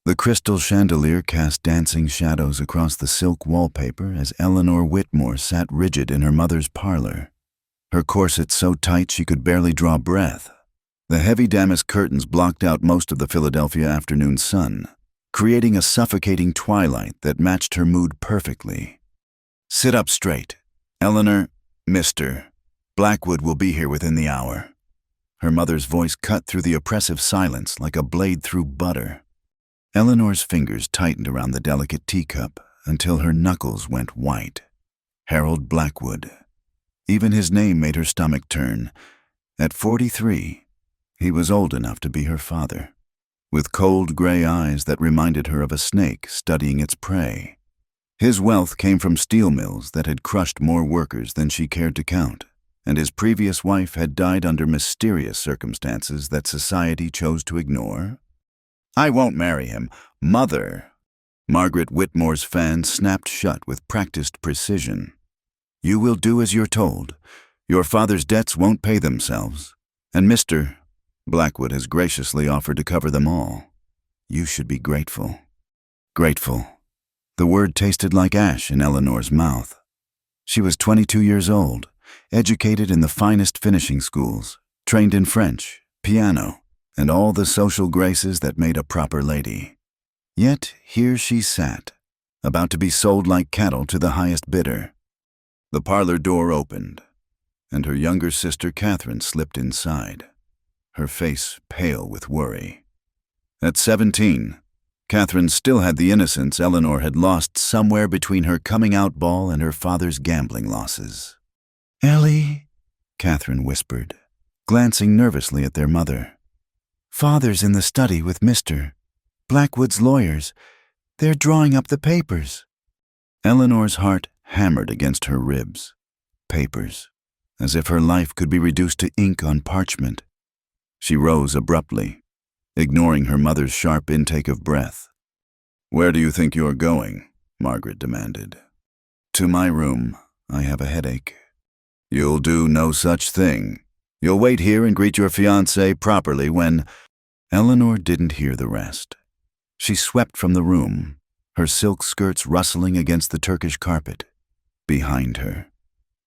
The crystal chandelier cast dancing shadows across the silk wallpaper as Eleanor Whitmore sat rigid in her mother's parlor, her corset so tight she could barely draw breath. The heavy damask curtains blocked out most of the Philadelphia afternoon sun, creating a suffocating twilight that matched her mood perfectly. "Sit up straight. Eleanor, Mr. Blackwood will be here within the hour." Her mother's voice cut through the oppressive silence like a blade through butter. Eleanor's fingers tightened around the delicate teacup until her knuckles went white. Harold Blackwood. Even his name made her stomach turn. At 43, he was old enough to be her father, with cold gray eyes that reminded her of a snake studying its prey. His wealth came from steel mills that had crushed more workers than she cared to count, and his previous wife had died under mysterious circumstances that society chose to ignore. "I won't marry him, Mother." Margaret Whitmore's fan snapped shut with practiced precision. "You will do as you're told. Your father's debts won't pay themselves, and Mr. Blackwood has graciously offered to cover them all. You should be grateful." Grateful. The word tasted like ash in Eleanor's mouth. She was 22 years old, educated in the finest finishing schools, trained in French, piano, and all the social graces that made a proper lady. Yet here she sat, about to be sold like cattle to the highest bidder. The parlor door opened, and her younger sister Catherine slipped inside, her face pale with worry. At 17, Catherine still had the innocence Eleanor had lost somewhere between her coming-out ball and her father's gambling losses. "Ellie," Catherine whispered, glancing nervously at their mother. "Father's in the study with Mr. Blackwood's lawyers. They're drawing up the papers." Eleanor's heart hammered against her ribs. Papers, as if her life could be reduced to ink on parchment. She rose abruptly, ignoring her mother's sharp intake of breath. "Where do you think you're going?" Margaret demanded. "To my room. I have a headache." "You'll do no such thing. You'll wait here and greet your fiancé properly when—" Eleanor didn't hear the rest. She swept from the room, her silk skirts rustling against the Turkish carpet. Behind her,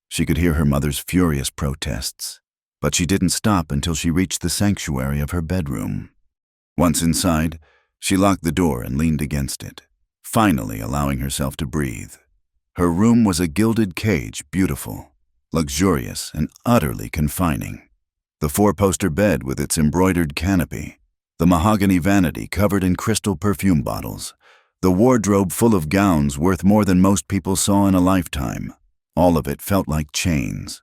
she could hear her mother's furious protests, but she didn't stop until she reached the sanctuary of her bedroom. Once inside, she locked the door and leaned against it, finally allowing herself to breathe. Her room was a gilded cage, beautiful, luxurious, and utterly confining. The four-poster bed with its embroidered canopy, the mahogany vanity covered in crystal perfume bottles, the wardrobe full of gowns worth more than most people saw in a lifetime. All of it felt like chains.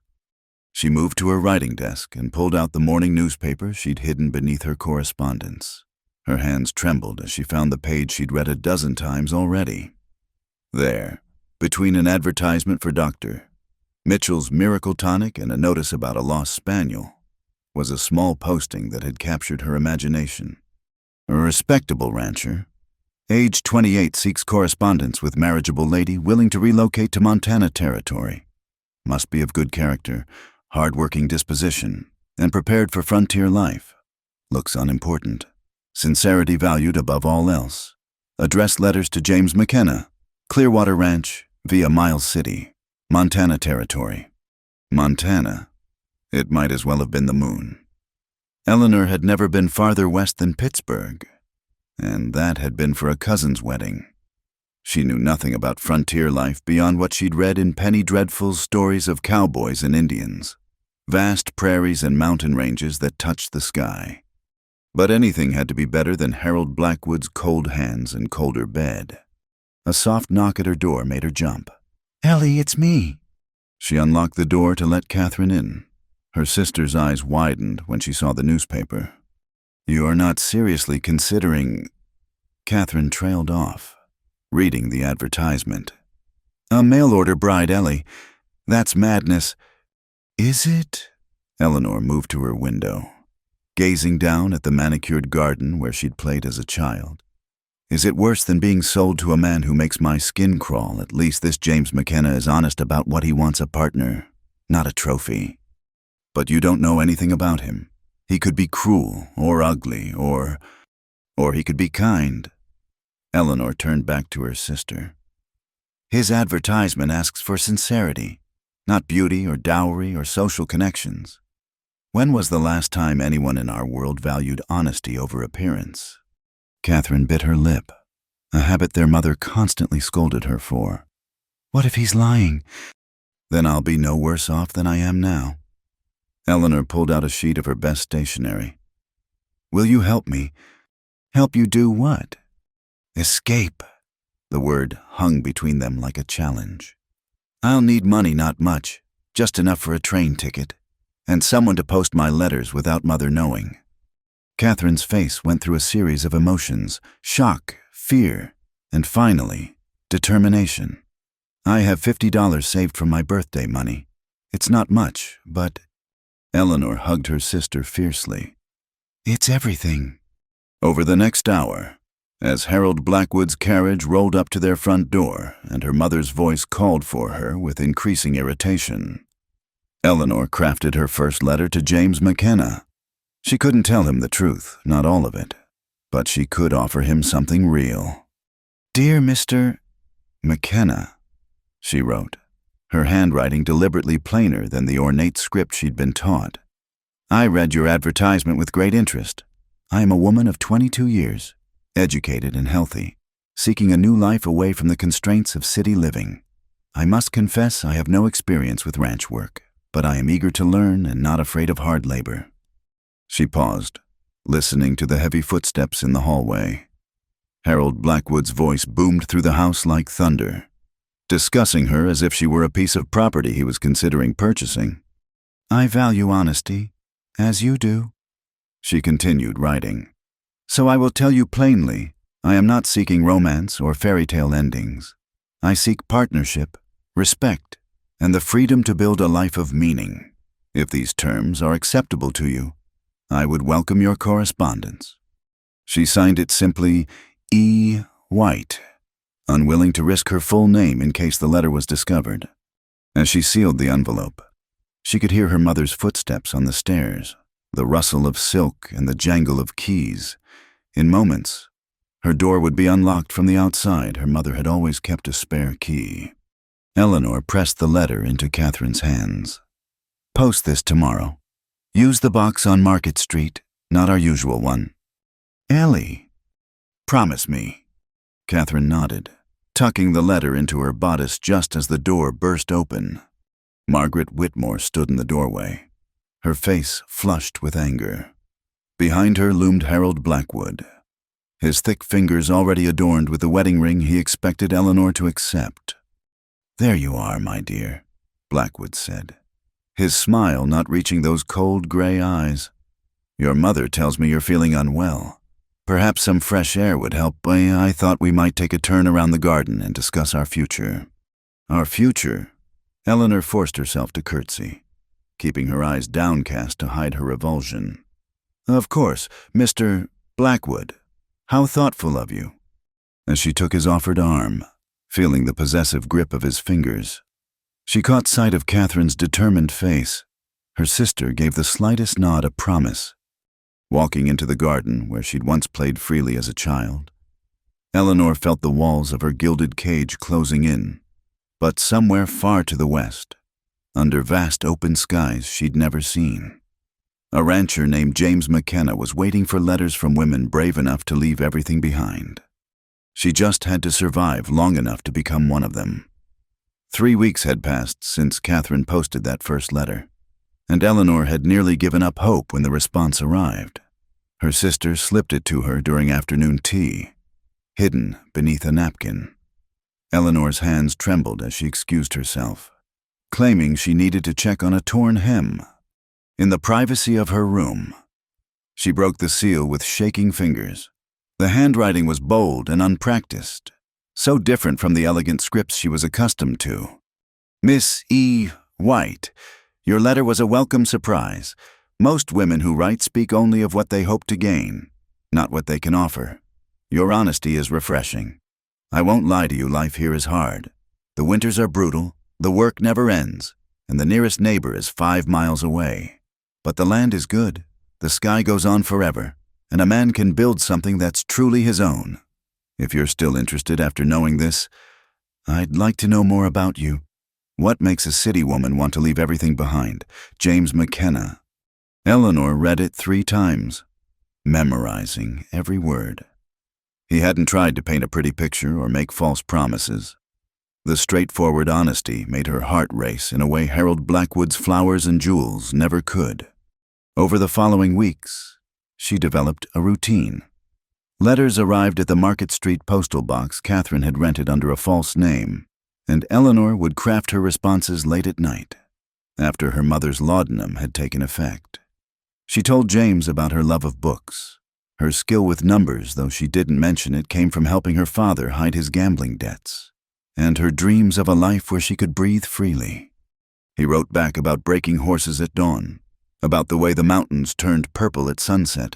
She moved to her writing desk and pulled out the morning newspaper she'd hidden beneath her correspondence. Her hands trembled as she found the page she'd read a dozen times already. There, between an advertisement for Dr. Mitchell's miracle tonic and a notice about a lost spaniel, was a small posting that had captured her imagination. A respectable rancher, age 28, seeks correspondence with marriageable lady willing to relocate to Montana Territory. Must be of good character, hard-working disposition, and prepared for frontier life. Looks unimportant. Sincerity valued above all else. Address letters to James McKenna, Clearwater Ranch, via Miles City, Montana Territory. Montana. It might as well have been the moon. Eleanor had never been farther west than Pittsburgh, and that had been for a cousin's wedding. She knew nothing about frontier life beyond what she'd read in Penny Dreadful's stories of cowboys and Indians, vast prairies and mountain ranges that touched the sky. But anything had to be better than Harold Blackwood's cold hands and colder bed. A soft knock at her door made her jump. "Ellie, it's me." She unlocked the door to let Catherine in. Her sister's eyes widened when she saw the newspaper. "You are not seriously considering—" Catherine trailed off, reading the advertisement. "A mail-order bride, Ellie. That's madness." "Is it?" Eleanor moved to her window, gazing down at the manicured garden where she'd played as a child. "Is it worse than being sold to a man who makes my skin crawl? At least this James McKenna is honest about what he wants a partner, not a trophy. But you don't know anything about him. He could be cruel or ugly or he could be kind. Eleanor turned back to her sister. His advertisement asks for sincerity, not beauty or dowry or social connections. When was the last time anyone in our world valued honesty over appearance? Catherine bit her lip, a habit their mother constantly scolded her for. What if he's lying? Then I'll be no worse off than I am now. Eleanor pulled out a sheet of her best stationery. Will you help me? Help you do what? Escape. The word hung between them like a challenge. I'll need money, not much, just enough for a train ticket, and someone to post my letters without Mother knowing. Catherine's face went through a series of emotions: shock, fear, and finally, determination. I have $50 saved from my birthday money. It's not much, but... Eleanor hugged her sister fiercely. It's everything. Over the next hour, as Harold Blackwood's carriage rolled up to their front door and her mother's voice called for her with increasing irritation, Eleanor crafted her first letter to James McKenna. She couldn't tell him the truth, not all of it, but she could offer him something real. Dear Mr. McKenna, she wrote, her handwriting deliberately plainer than the ornate script she'd been taught. I read your advertisement with great interest. I am a woman of 22 years, educated and healthy, seeking a new life away from the constraints of city living. I must confess I have no experience with ranch work, but I am eager to learn and not afraid of hard labor. She paused, listening to the heavy footsteps in the hallway. Harold Blackwood's voice boomed through the house like thunder, discussing her as if she were a piece of property he was considering purchasing. I value honesty, as you do, she continued, writing. So I will tell you plainly, I am not seeking romance or fairy tale endings. I seek partnership, respect, and the freedom to build a life of meaning. If these terms are acceptable to you, I would welcome your correspondence. She signed it simply E. White, unwilling to risk her full name in case the letter was discovered. As she sealed the envelope, she could hear her mother's footsteps on the stairs, the rustle of silk and the jangle of keys. In moments, her door would be unlocked from the outside. Her mother had always kept a spare key. Eleanor pressed the letter into Catherine's hands. Post this tomorrow. Use the box on Market Street, not our usual one. Ellie. Promise me. Catherine nodded, tucking the letter into her bodice just as the door burst open. Margaret Whitmore stood in the doorway, her face flushed with anger. Behind her loomed Harold Blackwood, his thick fingers already adorned with the wedding ring he expected Eleanor to accept. There you are, my dear, Blackwood said, his smile not reaching those cold gray eyes. Your mother tells me you're feeling unwell. Perhaps some fresh air would help. I thought we might take a turn around the garden and discuss our future. Our future? Eleanor forced herself to curtsy, keeping her eyes downcast to hide her revulsion. Of course, Mr. Blackwood. How thoughtful of you. As she took his offered arm, feeling the possessive grip of his fingers, she caught sight of Catherine's determined face. Her sister gave the slightest nod of promise. Walking into the garden where she'd once played freely as a child, Eleanor felt the walls of her gilded cage closing in, but somewhere far to the west, under vast open skies she'd never seen, a rancher named James McKenna was waiting for letters from women brave enough to leave everything behind. She just had to survive long enough to become one of them. 3 weeks had passed since Catherine posted that first letter, and Eleanor had nearly given up hope when the response arrived. Her sister slipped it to her during afternoon tea, hidden beneath a napkin. Eleanor's hands trembled as she excused herself, claiming she needed to check on a torn hem. In the privacy of her room, she broke the seal with shaking fingers. The handwriting was bold and unpracticed, so different from the elegant scripts she was accustomed to. Miss E. White, your letter was a welcome surprise. Most women who write speak only of what they hope to gain, not what they can offer. Your honesty is refreshing. I won't lie to you, life here is hard. The winters are brutal, the work never ends, and the nearest neighbor is 5 miles away. But the land is good, the sky goes on forever, and a man can build something that's truly his own. If you're still interested after knowing this, I'd like to know more about you. What makes a city woman want to leave everything behind? James McKenna. Eleanor read it 3 times, memorizing every word. He hadn't tried to paint a pretty picture or make false promises. The straightforward honesty made her heart race in a way Harold Blackwood's flowers and jewels never could. Over the following weeks, she developed a routine. Letters arrived at the Market Street postal box Catherine had rented under a false name, and Eleanor would craft her responses late at night, after her mother's laudanum had taken effect. She told James about her love of books. Her skill with numbers, though she didn't mention it, came from helping her father hide his gambling debts, and her dreams of a life where she could breathe freely. He wrote back about breaking horses at dawn, about the way the mountains turned purple at sunset,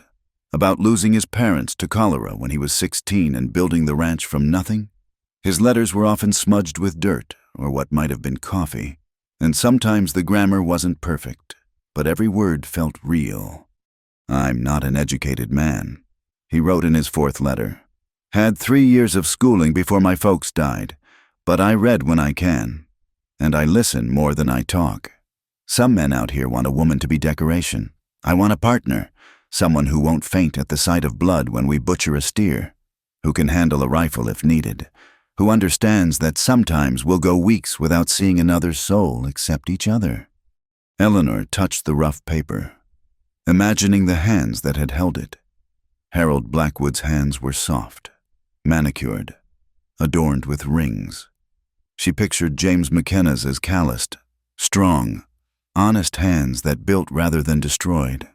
about losing his parents to cholera when he was 16 and building the ranch from nothing. His letters were often smudged with dirt or what might have been coffee, and sometimes the grammar wasn't perfect, but every word felt real. "I'm not an educated man," he wrote in his 4th letter. "Had 3 years of schooling before my folks died, but I read when I can, and I listen more than I talk. Some men out here want a woman to be decoration. I want a partner, someone who won't faint at the sight of blood when we butcher a steer, who can handle a rifle if needed, who understands that sometimes we'll go weeks without seeing another soul except each other." Eleanor touched the rough paper, imagining the hands that had held it. Harold Blackwood's hands were soft, manicured, adorned with rings. She pictured James McKenna's as calloused, strong, honest hands that built rather than destroyed.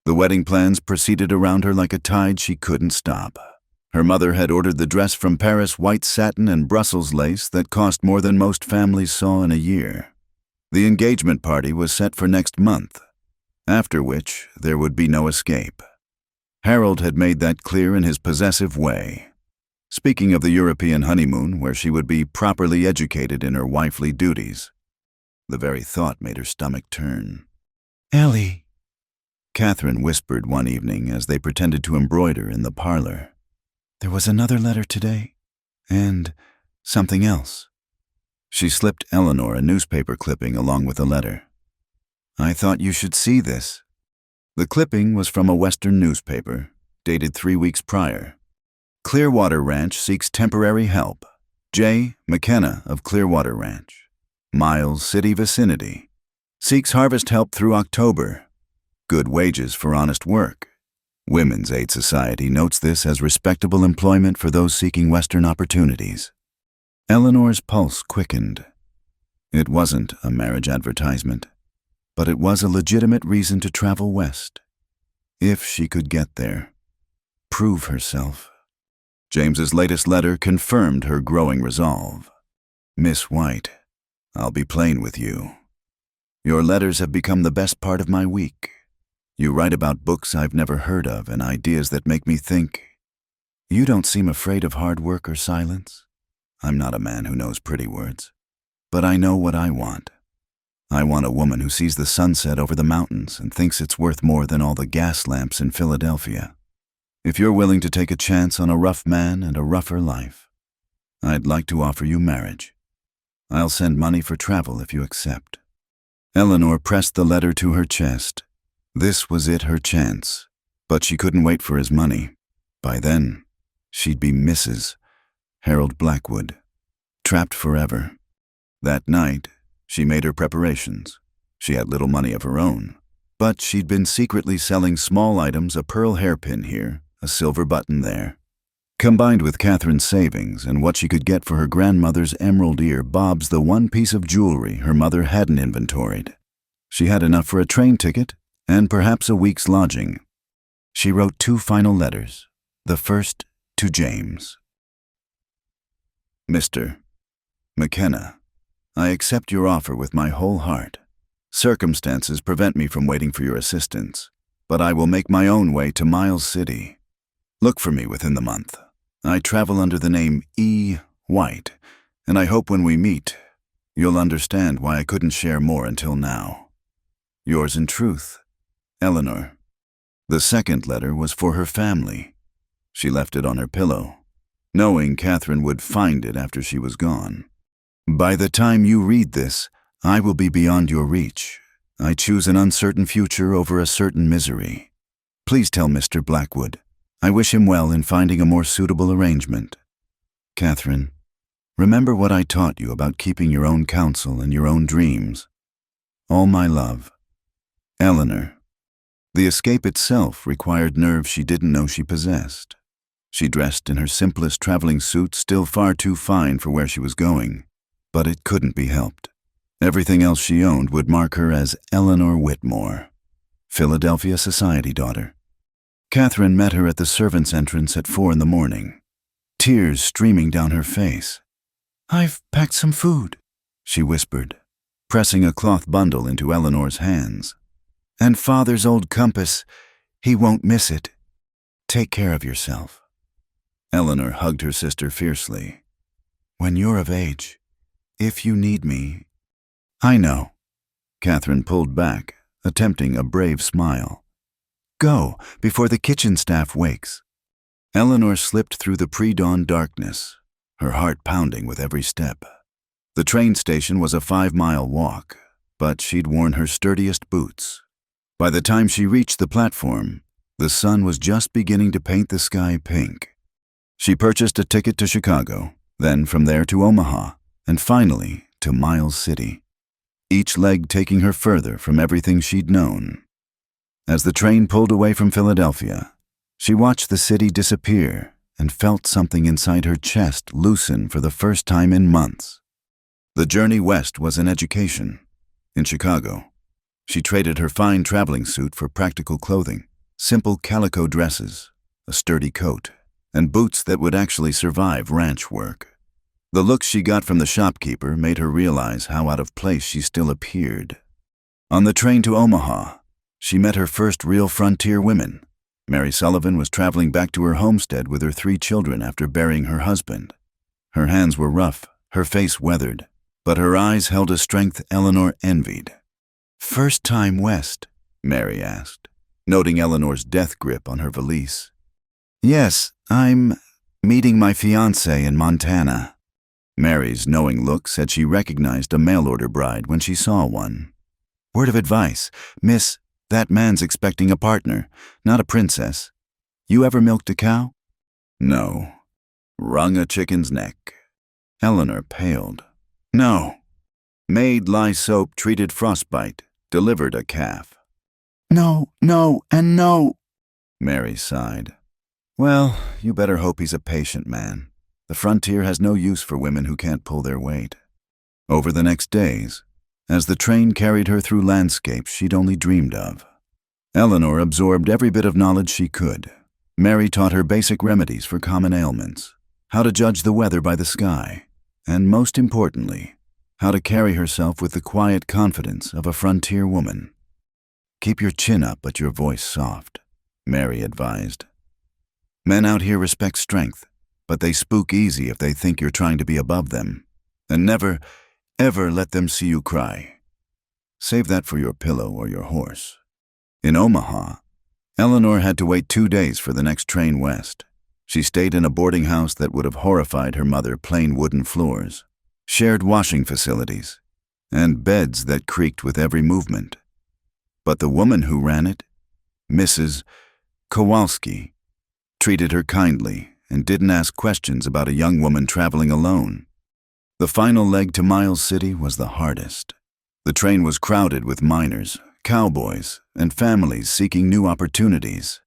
The wedding plans proceeded around her like a tide she couldn't stop. Her mother had ordered the dress from Paris, white satin and Brussels lace that cost more than most families saw in a year. The engagement party was set for next month, after which there would be no escape. Harold had made that clear in his possessive way, speaking of the European honeymoon where she would be properly educated in her wifely duties. The very thought made her stomach turn. "Ellie," Catherine whispered one evening as they pretended to embroider in the parlor. "There was another letter today, and something else." She slipped Eleanor a newspaper clipping along with the letter. "I thought you should see this." The clipping was from a Western newspaper, dated 3 weeks prior. "Clearwater Ranch seeks temporary help. J. McKenna of Clearwater Ranch, Miles City vicinity. Seeks harvest help through October. Good wages for honest work. Women's Aid Society notes this as respectable employment for those seeking Western opportunities." Eleanor's pulse quickened. It wasn't a marriage advertisement, but it was a legitimate reason to travel west. If she could get there. Prove herself. James's latest letter confirmed her growing resolve. "Miss White, I'll be plain with you. Your letters have become the best part of my week. You write about books I've never heard of and ideas that make me think. You don't seem afraid of hard work or silence. I'm not a man who knows pretty words, but I know what I want. I want a woman who sees the sunset over the mountains and thinks it's worth more than all the gas lamps in Philadelphia. If you're willing to take a chance on a rough man and a rougher life, I'd like to offer you marriage. I'll send money for travel if you accept." Eleanor pressed the letter to her chest. This was it, her chance, but she couldn't wait for his money. By then, she'd be Mrs. Harold Blackwood, trapped forever. That night, she made her preparations. She had little money of her own, but she'd been secretly selling small items, a pearl hairpin here, a silver button there. Combined with Catherine's savings and what she could get for her grandmother's emerald ear, Bob's the one piece of jewelry her mother hadn't inventoried. She had enough for a train ticket and perhaps a week's lodging. She wrote 2 final letters, the first to James. "Mr. McKenna, I accept your offer with my whole heart. Circumstances prevent me from waiting for your assistance, but I will make my own way to Miles City. Look for me within the month. I travel under the name E. White, and I hope when we meet, you'll understand why I couldn't share more until now. Yours in truth, Eleanor." The second letter was for her family. She left it on her pillow. knowing Catherine would find it after she was gone. By the time you read this, I will be beyond your reach. I choose an uncertain future over a certain misery. Please tell Mr. Blackwood. I wish him well in finding a more suitable arrangement. Catherine, remember what I taught you about keeping your own counsel and your own dreams. All my love. Eleanor. The escape itself required nerve she didn't know she possessed. She dressed in her simplest traveling suit, still far too fine for where she was going. But it couldn't be helped. Everything else she owned would mark her as Eleanor Whitmore, Philadelphia society daughter. Catherine met her at the servants' entrance at 4 a.m, tears streaming down her face. "I've packed some food," she whispered, pressing a cloth bundle into Eleanor's hands. "And Father's old compass, he won't miss it. Take care of yourself." Eleanor hugged her sister fiercely. "When you're of age, if you need me—" "I know." Catherine pulled back, attempting a brave smile. "Go, before the kitchen staff wakes." Eleanor slipped through the pre-dawn darkness, her heart pounding with every step. The train station was a 5-mile walk, but she'd worn her sturdiest boots. By the time she reached the platform, the sun was just beginning to paint the sky pink. She purchased a ticket to Chicago, then from there to Omaha, and finally to Miles City, each leg taking her further from everything she'd known. As the train pulled away from Philadelphia, she watched the city disappear and felt something inside her chest loosen for the first time in months. The journey west was an education. In Chicago, she traded her fine traveling suit for practical clothing, simple calico dresses, a sturdy coat, and boots that would actually survive ranch work. The looks she got from the shopkeeper made her realize how out of place she still appeared. On the train to Omaha, she met her first real frontier women. Mary Sullivan was traveling back to her homestead with her 3 children after burying her husband. Her hands were rough, her face weathered, but her eyes held a strength Eleanor envied. "First time west?" Mary asked, noting Eleanor's death grip on her valise. "Yes, I'm meeting my fiancé in Montana." Mary's knowing look said she recognized a mail-order bride when she saw one. "Word of advice, Miss, that man's expecting a partner, not a princess. You ever milked a cow?" "No." "Wrung a chicken's neck?" Eleanor paled. "No." "Made lye soap, treated frostbite, delivered a calf?" "No, no, and no." Mary sighed. "Well, you better hope he's a patient man. The frontier has no use for women who can't pull their weight." Over the next days, as the train carried her through landscapes she'd only dreamed of, Eleanor absorbed every bit of knowledge she could. Mary taught her basic remedies for common ailments, how to judge the weather by the sky, and most importantly, how to carry herself with the quiet confidence of a frontier woman. "Keep your chin up but your voice soft," Mary advised. "Men out here respect strength, but they spook easy if they think you're trying to be above them. And never, ever let them see you cry. Save that for your pillow or your horse." In Omaha, Eleanor had to wait 2 days for the next train west. She stayed in a boarding house that would have horrified her mother, plain wooden floors, shared washing facilities, and beds that creaked with every movement. But the woman who ran it, Mrs. Kowalski, treated her kindly and didn't ask questions about a young woman traveling alone. The final leg to Miles City was the hardest. The train was crowded with miners, cowboys, and families seeking new opportunities.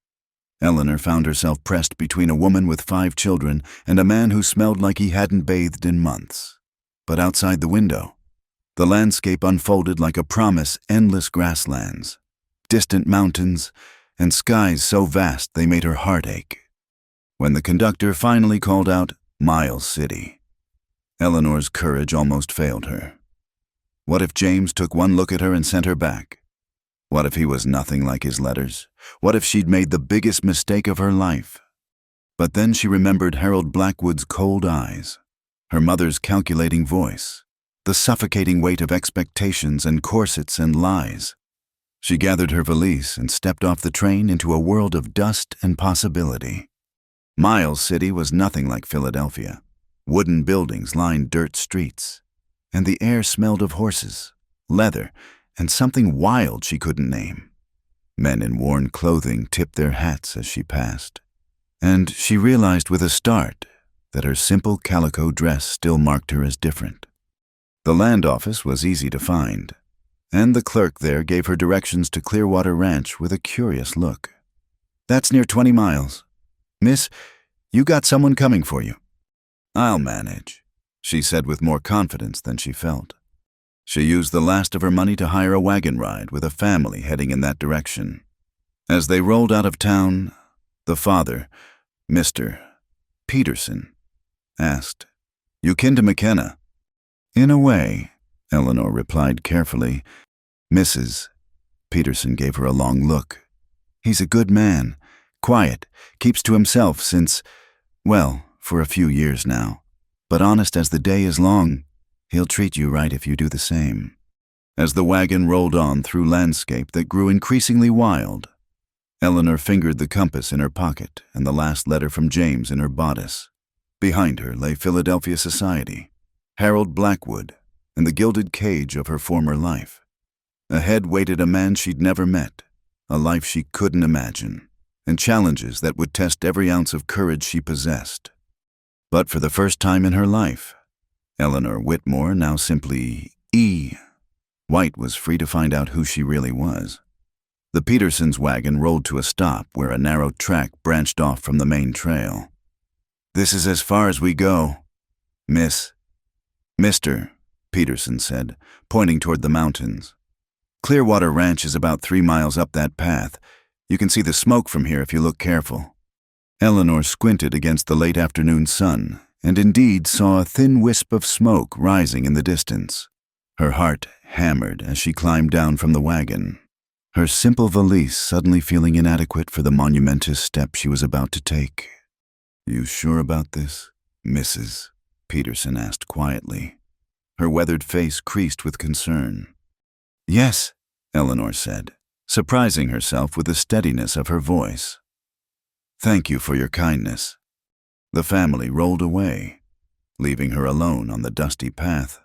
Eleanor found herself pressed between a woman with 5 children and a man who smelled like he hadn't bathed in months. But outside the window, the landscape unfolded like a promise: endless grasslands, distant mountains, and skies so vast they made her heart ache. When the conductor finally called out, "Miles City," Eleanor's courage almost failed her. What if James took one look at her and sent her back? What if he was nothing like his letters? What if she'd made the biggest mistake of her life? But then she remembered Harold Blackwood's cold eyes, her mother's calculating voice, the suffocating weight of expectations and corsets and lies. She gathered her valise and stepped off the train into a world of dust and possibility. Miles City was nothing like Philadelphia. Wooden buildings lined dirt streets, and the air smelled of horses, leather, and something wild she couldn't name. Men in worn clothing tipped their hats as she passed, and she realized with a start that her simple calico dress still marked her as different. The land office was easy to find, and the clerk there gave her directions to Clearwater Ranch with a curious look. "That's near 20 miles. Miss, you got someone coming for you." "I'll manage," she said with more confidence than she felt. She used the last of her money to hire a wagon ride with a family heading in that direction. As they rolled out of town, the father, Mr. Peterson, asked, "You kin to McKenna?" "In a way," Eleanor replied carefully. "Mrs." Peterson gave her a long look. "He's a good man, quiet, keeps to himself since, well, for a few years now. But honest as the day is long, he'll treat you right if you do the same." As the wagon rolled on through landscape that grew increasingly wild, Eleanor fingered the compass in her pocket and the last letter from James in her bodice. Behind her lay Philadelphia society, Harold Blackwood, and the gilded cage of her former life. Ahead waited a man she'd never met, a life she couldn't imagine, and challenges that would test every ounce of courage she possessed. But for the first time in her life, Eleanor Whitmore, now simply E. White, was free to find out who she really was. The Petersons' wagon rolled to a stop where a narrow track branched off from the main trail. "This is as far as we go, Miss." "Mr." Peterson said, pointing toward the mountains. "Clearwater Ranch is about 3 miles up that path. You can see the smoke from here if you look careful." Eleanor squinted against the late afternoon sun, and indeed saw a thin wisp of smoke rising in the distance. Her heart hammered as she climbed down from the wagon, her simple valise suddenly feeling inadequate for the monumentous step she was about to take. "You sure about this, Mrs.?" Peterson asked quietly. Her weathered face creased with concern. "Yes," Eleanor said, surprising herself with the steadiness of her voice. "Thank you for your kindness." The family rolled away, leaving her alone on the dusty path.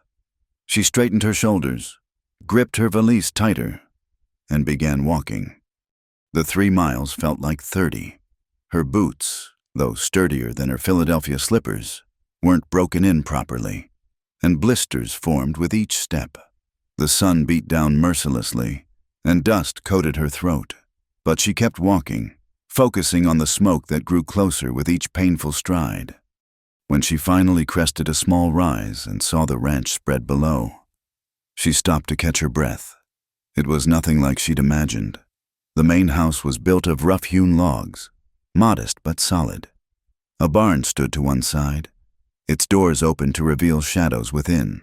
She straightened her shoulders, gripped her valise tighter, and began walking. The 3 miles felt like 30. Her boots, though sturdier than her Philadelphia slippers, weren't broken in properly, and blisters formed with each step. The sun beat down mercilessly, and dust coated her throat, but she kept walking, focusing on the smoke that grew closer with each painful stride. When she finally crested a small rise and saw the ranch spread below, she stopped to catch her breath. It was nothing like she'd imagined. The main house was built of rough-hewn logs, modest but solid. A barn stood to one side, its doors open to reveal shadows within.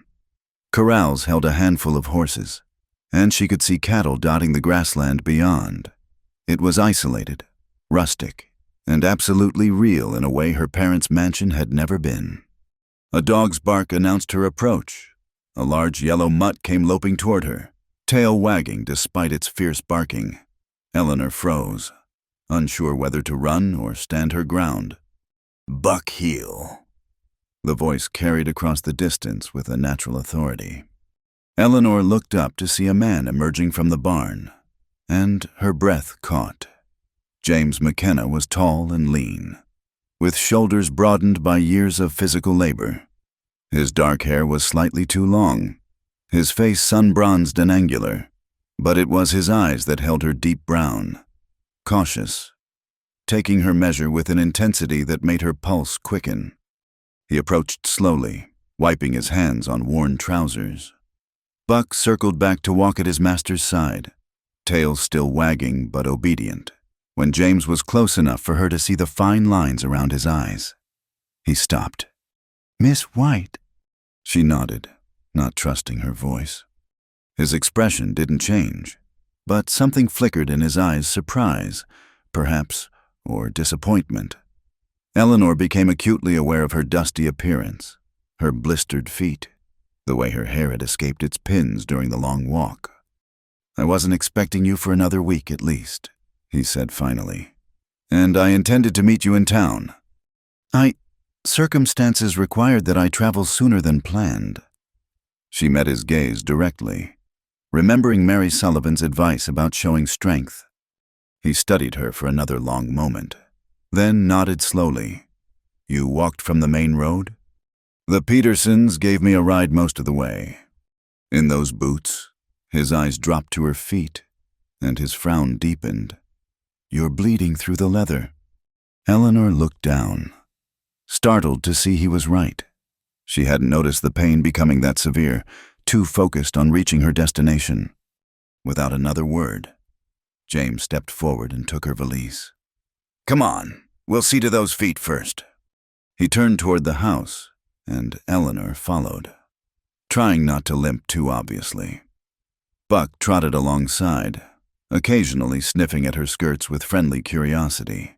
Corrals held a handful of horses, and she could see cattle dotting the grassland beyond. It was isolated, rustic, and absolutely real in a way her parents' mansion had never been. A dog's bark announced her approach. A large yellow mutt came loping toward her, tail wagging despite its fierce barking. Eleanor froze, unsure whether to run or stand her ground. "Buck heel," the voice carried across the distance with a natural authority. Eleanor looked up to see a man emerging from the barn, and her breath caught. James McKenna was tall and lean, with shoulders broadened by years of physical labor. His dark hair was slightly too long, his face sun-bronzed and angular, but it was his eyes that held her deep brown, cautious, taking her measure with an intensity that made her pulse quicken. He approached slowly, wiping his hands on worn trousers. Buck circled back to walk at his master's side, tail still wagging but obedient, when James was close enough for her to see the fine lines around his eyes. He stopped. "Miss White." She nodded, not trusting her voice. His expression didn't change, but something flickered in his eyes, surprise, perhaps, or disappointment. Eleanor became acutely aware of her dusty appearance, her blistered feet, the way her hair had escaped its pins during the long walk. "I wasn't expecting you for another week at least," he said finally. "And I intended to meet you in town. Circumstances required that I travel sooner than planned. She met his gaze directly, remembering Mary Sullivan's advice about showing strength. He studied her for another long moment, then nodded slowly. You walked from the main road? The Petersons gave me a ride most of the way. In those boots, his eyes dropped to her feet, and his frown deepened. You're bleeding through the leather. Eleanor looked down, startled to see he was right. She hadn't noticed the pain becoming that severe, too focused on reaching her destination. Without another word, James stepped forward and took her valise. Come on, we'll see to those feet first. He turned toward the house, and Eleanor followed, trying not to limp too obviously. Buck trotted alongside, occasionally sniffing at her skirts with friendly curiosity.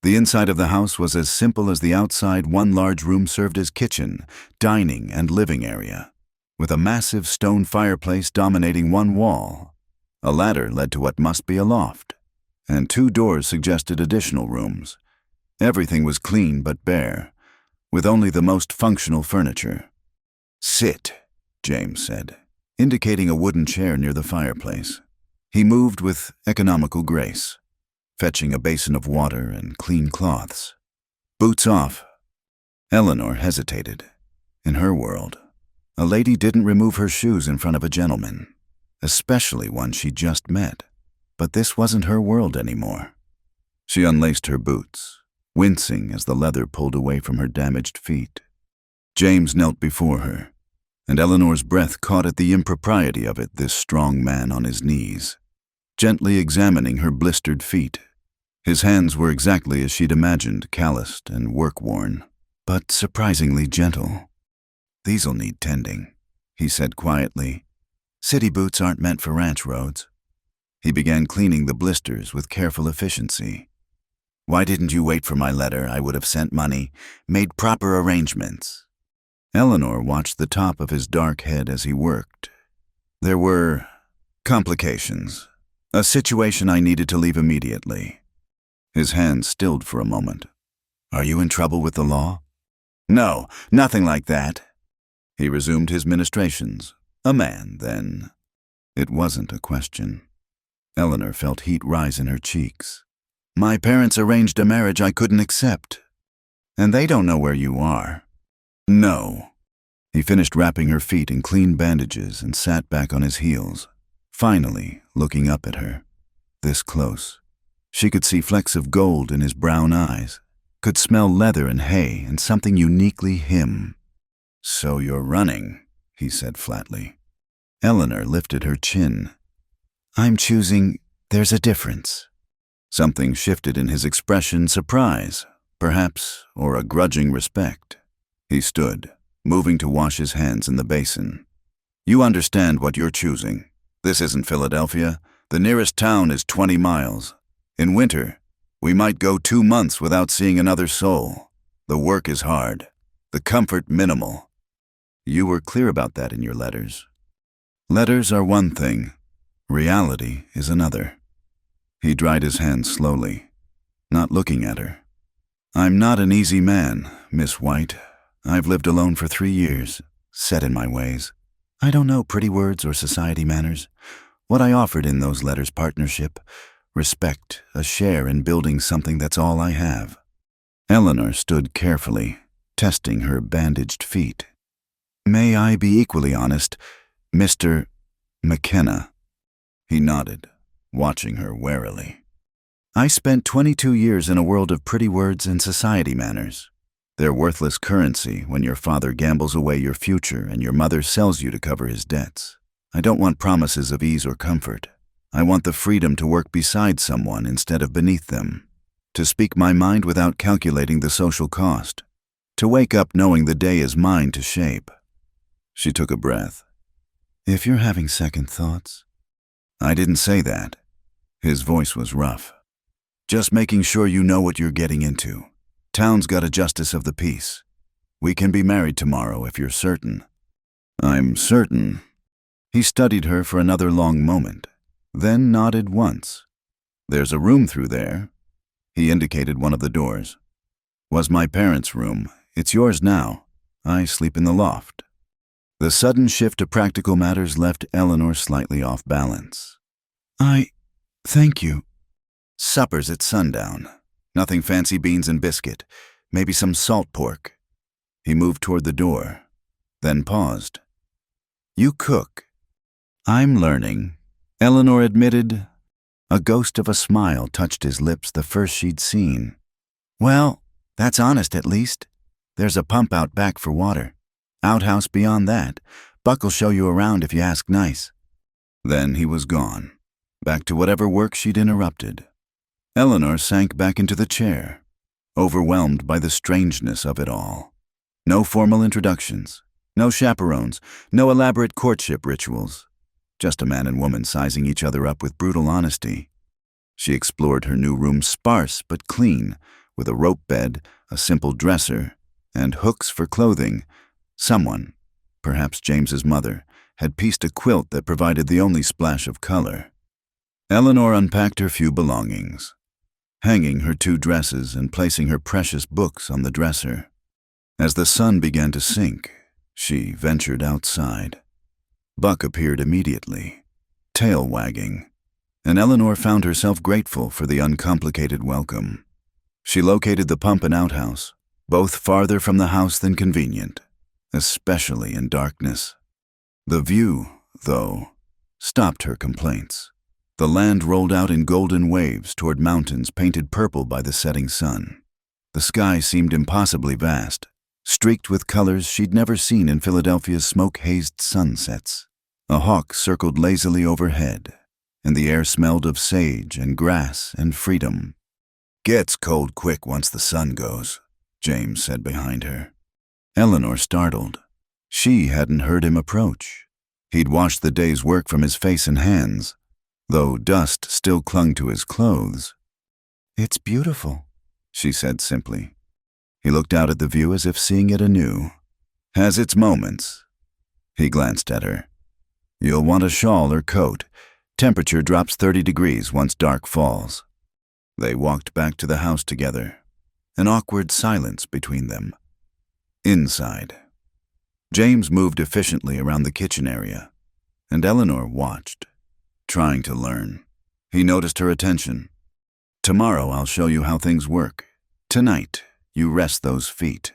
The inside of the house was as simple as the outside. One large room served as kitchen, dining, and living area, with a massive stone fireplace dominating one wall. A ladder led to what must be a loft, and 2 doors suggested additional rooms. Everything was clean but bare, with only the most functional furniture. Sit, James said, indicating a wooden chair near the fireplace. He moved with economical grace, fetching a basin of water and clean cloths. Boots off. Eleanor hesitated. In her world, a lady didn't remove her shoes in front of a gentleman, especially one she just met. But this wasn't her world anymore. She unlaced her boots, wincing as the leather pulled away from her damaged feet. James knelt before her, and Eleanor's breath caught at the impropriety of it, this strong man on his knees, gently examining her blistered feet. His hands were exactly as she'd imagined, calloused and work-worn, but surprisingly gentle. These'll need tending, he said quietly. City boots aren't meant for ranch roads. He began cleaning the blisters with careful efficiency. Why didn't you wait for my letter? I would have sent money, made proper arrangements. Eleanor watched the top of his dark head as he worked. There were complications. A situation I needed to leave immediately. His hands stilled for a moment. Are you in trouble with the law? No, nothing like that. He resumed his ministrations. A man, then. It wasn't a question. Eleanor felt heat rise in her cheeks. My parents arranged a marriage I couldn't accept. And they don't know where you are. No. He finished wrapping her feet in clean bandages and sat back on his heels, finally looking up at her. This close. She could see flecks of gold in his brown eyes, could smell leather and hay and something uniquely him. So you're running, he said flatly. Eleanor lifted her chin. I'm choosing. There's a difference. Something shifted in his expression, surprise, perhaps, or a grudging respect. He stood, moving to wash his hands in the basin. You understand what you're choosing. This isn't Philadelphia. The nearest town is 20 miles. In winter, we might go 2 months without seeing another soul. The work is hard, the comfort minimal. You were clear about that in your letters. Letters are one thing. Reality is another. He dried his hands slowly, not looking at her. I'm not an easy man, Miss White. I've lived alone for 3 years, set in my ways. I don't know pretty words or society manners. What I offered in those letters, partnership, respect, a share in building something, that's all I have. Eleanor stood carefully, testing her bandaged feet. May I be equally honest, Mr. McKenna? He nodded, watching her warily. I spent 22 years in a world of pretty words and society manners. They're worthless currency when your father gambles away your future and your mother sells you to cover his debts. I don't want promises of ease or comfort. I want the freedom to work beside someone instead of beneath them, to speak my mind without calculating the social cost, to wake up knowing the day is mine to shape. She took a breath. If you're having second thoughts. I didn't say that. His voice was rough. Just making sure you know what you're getting into. Town's got a justice of the peace. We can be married tomorrow if you're certain. I'm certain. He studied her for another long moment, then nodded once. There's a room through there. He indicated one of the doors. Was my parents' room. It's yours now. I sleep in the loft. The sudden shift to practical matters left Eleanor slightly off balance. Thank you. Supper's at sundown. Nothing fancy beans and biscuit. Maybe some salt pork. He moved toward the door, then paused. You cook. I'm learning, Eleanor admitted. A ghost of a smile touched his lips, the first she'd seen. Well, that's honest at least. There's a pump out back for water. Outhouse beyond that. Buck'll show you around if you ask nice. Then he was gone, back to whatever work she'd interrupted. Eleanor sank back into the chair, overwhelmed by the strangeness of it all. No formal introductions, no chaperones, no elaborate courtship rituals. Just a man and woman sizing each other up with brutal honesty. She explored her new room, sparse but clean, with a rope bed, a simple dresser, and hooks for clothing. Someone, perhaps James's mother, had pieced a quilt that provided the only splash of color. Eleanor unpacked her few belongings, hanging her 2 dresses and placing her precious books on the dresser. As the sun began to sink, she ventured outside. Buck appeared immediately, tail wagging, and Eleanor found herself grateful for the uncomplicated welcome. She located the pump and outhouse, both farther from the house than convenient, especially in darkness. The view, though, stopped her complaints. The land rolled out in golden waves toward mountains painted purple by the setting sun. The sky seemed impossibly vast, streaked with colors she'd never seen in Philadelphia's smoke-hazed sunsets. A hawk circled lazily overhead, and the air smelled of sage and grass and freedom. Gets cold quick once the sun goes, James said behind her. Eleanor startled. She hadn't heard him approach. He'd washed the day's work from his face and hands, though dust still clung to his clothes. It's beautiful, she said simply. He looked out at the view as if seeing it anew. Has its moments. He glanced at her. You'll want a shawl or coat. Temperature drops 30 degrees once dark falls. They walked back to the house together, an awkward silence between them. Inside, James moved efficiently around the kitchen area, and Eleanor watched, trying to learn. He noticed her attention. Tomorrow I'll show you how things work. Tonight, you rest those feet.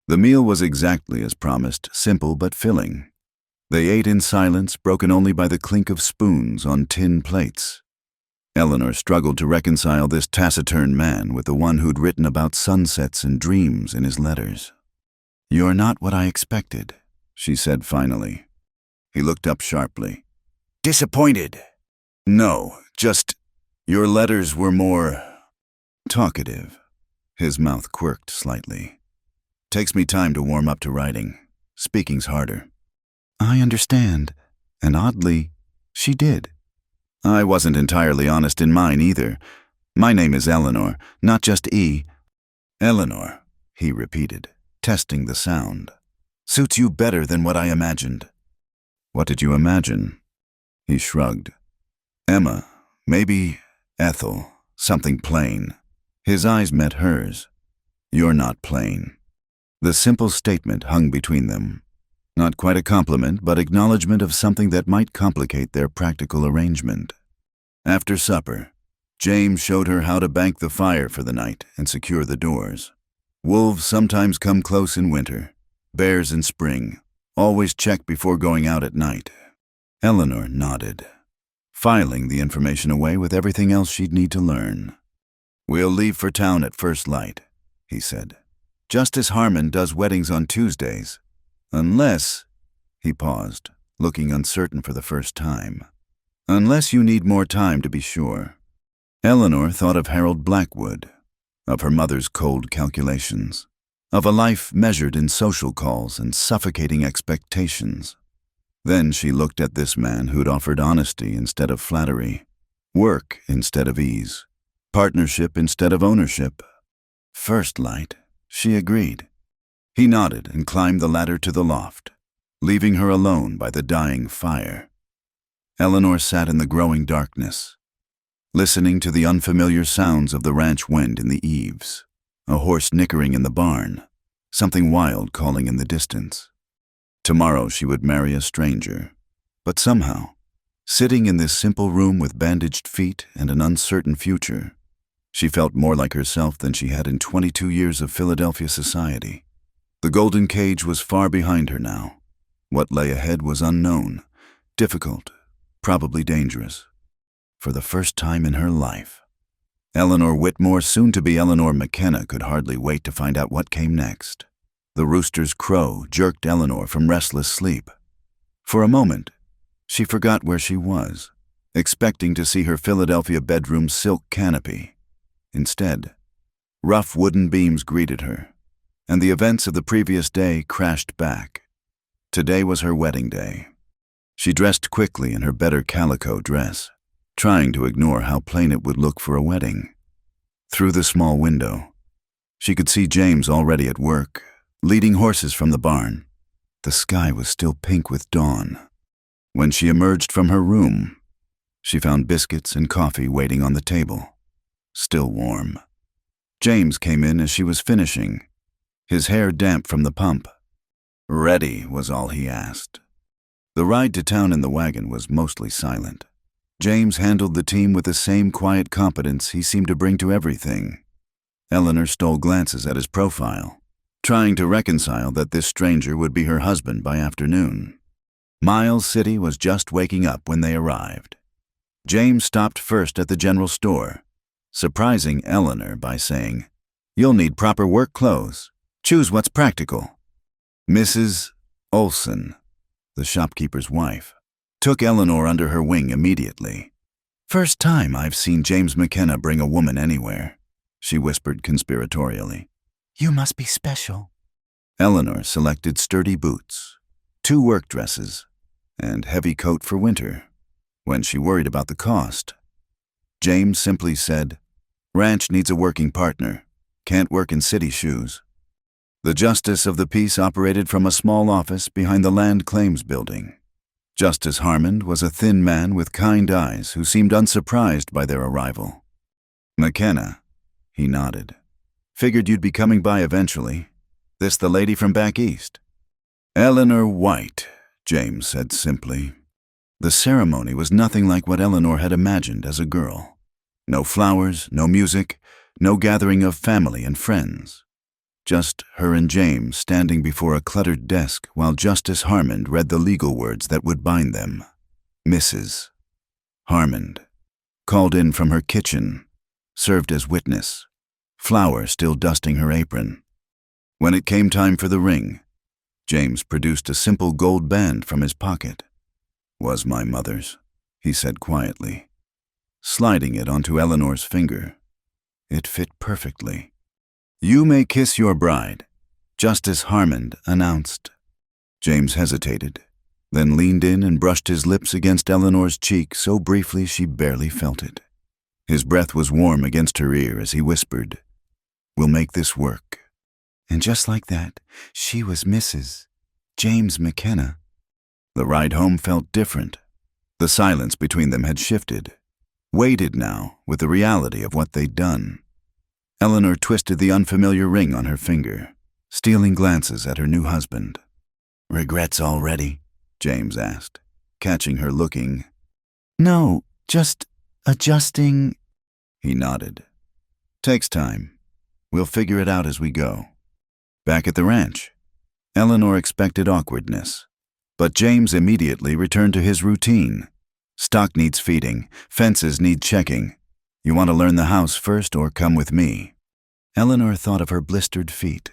The meal was exactly as promised, simple but filling. They ate in silence, broken only by the clink of spoons on tin plates. Eleanor struggled to reconcile this taciturn man with the one who'd written about sunsets and dreams in his letters. You're not what I expected, she said finally. He looked up sharply. Disappointed? No, just your letters were more talkative. His mouth quirked slightly. Takes me time to warm up to writing. Speaking's harder. I understand, and oddly, she did. I wasn't entirely honest in mine either. My name is Eleanor, not just E. Eleanor, he repeated, testing the sound. Suits you better than what I imagined. What did you imagine? He shrugged. Emma, maybe Ethel, something plain. His eyes met hers. You're not plain. The simple statement hung between them. Not quite a compliment, but acknowledgement of something that might complicate their practical arrangement. After supper, James showed her how to bank the fire for the night and secure the doors. Wolves sometimes come close in winter, bears in spring. Always check before going out at night. Eleanor nodded, filing the information away with everything else she'd need to learn. We'll leave for town at first light, he said. Justice Harmon does weddings on Tuesdays. Unless, he paused, looking uncertain for the first time. Unless you need more time to be sure. Eleanor thought of Harold Blackwood, of her mother's cold calculations, of a life measured in social calls and suffocating expectations. Then she looked at this man who'd offered honesty instead of flattery, work instead of ease, partnership instead of ownership. First light, she agreed. He nodded and climbed the ladder to the loft, leaving her alone by the dying fire. Eleanor sat in the growing darkness, listening to the unfamiliar sounds of the ranch wind in the eaves, a horse nickering in the barn, something wild calling in the distance. Tomorrow she would marry a stranger, but somehow, sitting in this simple room with bandaged feet and an uncertain future, she felt more like herself than she had in 22 years of Philadelphia society. The golden cage was far behind her now. What lay ahead was unknown, difficult, probably dangerous. For the first time in her life, Eleanor Whitmore, soon to be Eleanor McKenna, could hardly wait to find out what came next. The rooster's crow jerked Eleanor from restless sleep. For a moment, she forgot where she was, expecting to see her Philadelphia bedroom's silk canopy. Instead, rough wooden beams greeted her, and the events of the previous day crashed back. Today was her wedding day. She dressed quickly in her better calico dress, trying to ignore how plain it would look for a wedding. Through the small window, she could see James already at work, leading horses from the barn. The sky was still pink with dawn. When she emerged from her room, she found biscuits and coffee waiting on the table, still warm. James came in as she was finishing, his hair damp from the pump. "Ready," was all he asked. The ride to town in the wagon was mostly silent. James handled the team with the same quiet competence he seemed to bring to everything. Eleanor stole glances at his profile, trying to reconcile that this stranger would be her husband by afternoon. Miles City was just waking up when they arrived. James stopped first at the general store, surprising Eleanor by saying, "You'll need proper work clothes. Choose what's practical." Mrs. Olson, the shopkeeper's wife, took Eleanor under her wing immediately. "First time I've seen James McKenna bring a woman anywhere," she whispered conspiratorially. "You must be special." Eleanor selected sturdy boots, 2 work dresses, and heavy coat for winter. When she worried about the cost, James simply said, "Ranch needs a working partner. Can't work in city shoes." The justice of the peace operated from a small office behind the Land Claims building. Justice Harmond was a thin man with kind eyes who seemed unsurprised by their arrival. "McKenna," he nodded. "Figured you'd be coming by eventually. This the lady from back east?" "Eleanor White," James said simply. The ceremony was nothing like what Eleanor had imagined as a girl. No flowers, no music, no gathering of family and friends. Just her and James standing before a cluttered desk while Justice Harmond read the legal words that would bind them. Mrs. Harmond, called in from her kitchen, served as witness, flour still dusting her apron. When it came time for the ring, James produced a simple gold band from his pocket. "Was my mother's," he said quietly, sliding it onto Eleanor's finger. It fit perfectly. "You may kiss your bride," Justice Harmond announced. James hesitated, then leaned in and brushed his lips against Eleanor's cheek so briefly she barely felt it. His breath was warm against her ear as he whispered, "We'll make this work." And just like that, she was Mrs. James McKenna. The ride home felt different. The silence between them had shifted, weighted now with the reality of what they'd done. Eleanor twisted the unfamiliar ring on her finger, stealing glances at her new husband. "Regrets already?" James asked, catching her looking. "No, just adjusting." He nodded. "Takes time. We'll figure it out as we go." Back at the ranch, Eleanor expected awkwardness, but James immediately returned to his routine. "Stock needs feeding, fences need checking. You want to learn the house first or come with me?" Eleanor thought of her blistered feet.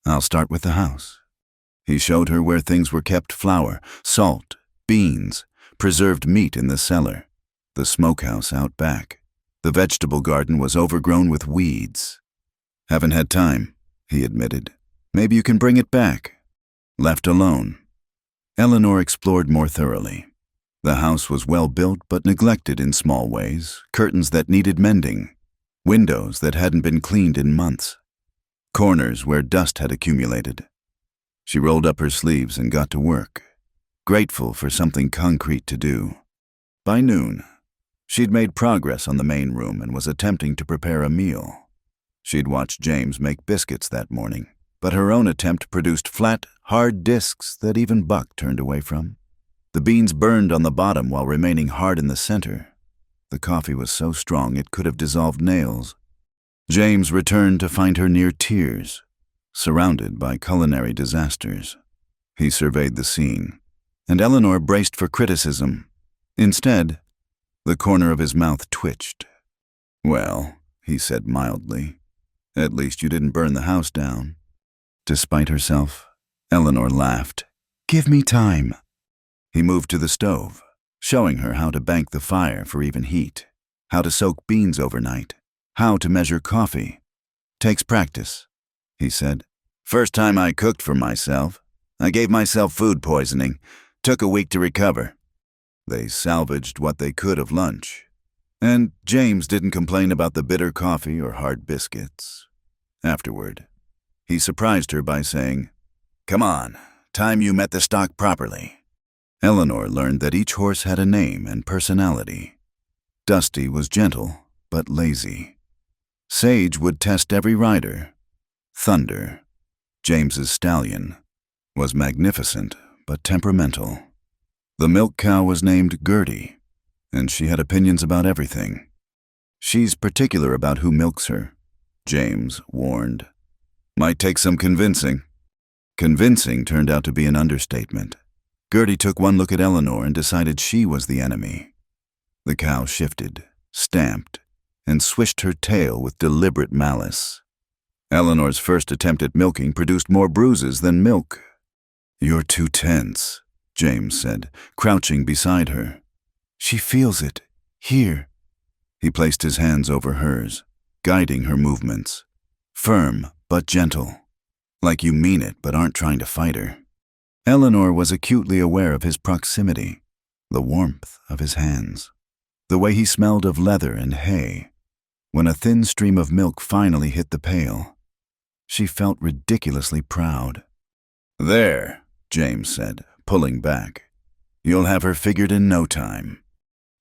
"I'll start with the house." He showed her where things were kept: flour, salt, beans, preserved meat in the cellar, the smokehouse out back. The vegetable garden was overgrown with weeds. "Haven't had time," he admitted. "Maybe you can bring it back." Left alone, Eleanor explored more thoroughly. The house was well built but neglected in small ways, curtains that needed mending, windows that hadn't been cleaned in months, corners where dust had accumulated. She rolled up her sleeves and got to work, grateful for something concrete to do. By noon, she'd made progress on the main room and was attempting to prepare a meal. She'd watched James make biscuits that morning, but her own attempt produced flat, hard discs that even Buck turned away from. The beans burned on the bottom while remaining hard in the center. The coffee was so strong it could have dissolved nails. James returned to find her near tears, surrounded by culinary disasters. He surveyed the scene, and Eleanor braced for criticism. Instead, the corner of his mouth twitched. "Well," he said mildly, "at least you didn't burn the house down." Despite herself, Eleanor laughed. "Give me time." He moved to the stove, showing her how to bank the fire for even heat, how to soak beans overnight, how to measure coffee. "Takes practice," he said. "First time I cooked for myself. I gave myself food poisoning. Took a week to recover." They salvaged what they could of lunch. And James didn't complain about the bitter coffee or hard biscuits. Afterward, he surprised her by saying, "Come on, time you met the stock properly." Eleanor learned that each horse had a name and personality. Dusty was gentle, but lazy. Sage would test every rider. Thunder, James's stallion, was magnificent, but temperamental. The milk cow was named Gertie, and she had opinions about everything. "She's particular about who milks her," James warned. "Might take some convincing." Convincing turned out to be an understatement. Gertie took one look at Eleanor and decided she was the enemy. The cow shifted, stamped, and swished her tail with deliberate malice. Eleanor's first attempt at milking produced more bruises than milk. "You're too tense," James said, crouching beside her. "She feels it. Here." He placed his hands over hers, guiding her movements. Firm, but gentle. Like you mean it, but aren't trying to fight her. Eleanor was acutely aware of his proximity, the warmth of his hands, the way he smelled of leather and hay. When a thin stream of milk finally hit the pail, she felt ridiculously proud. "There," James said, pulling back. "You'll have her figured in no time."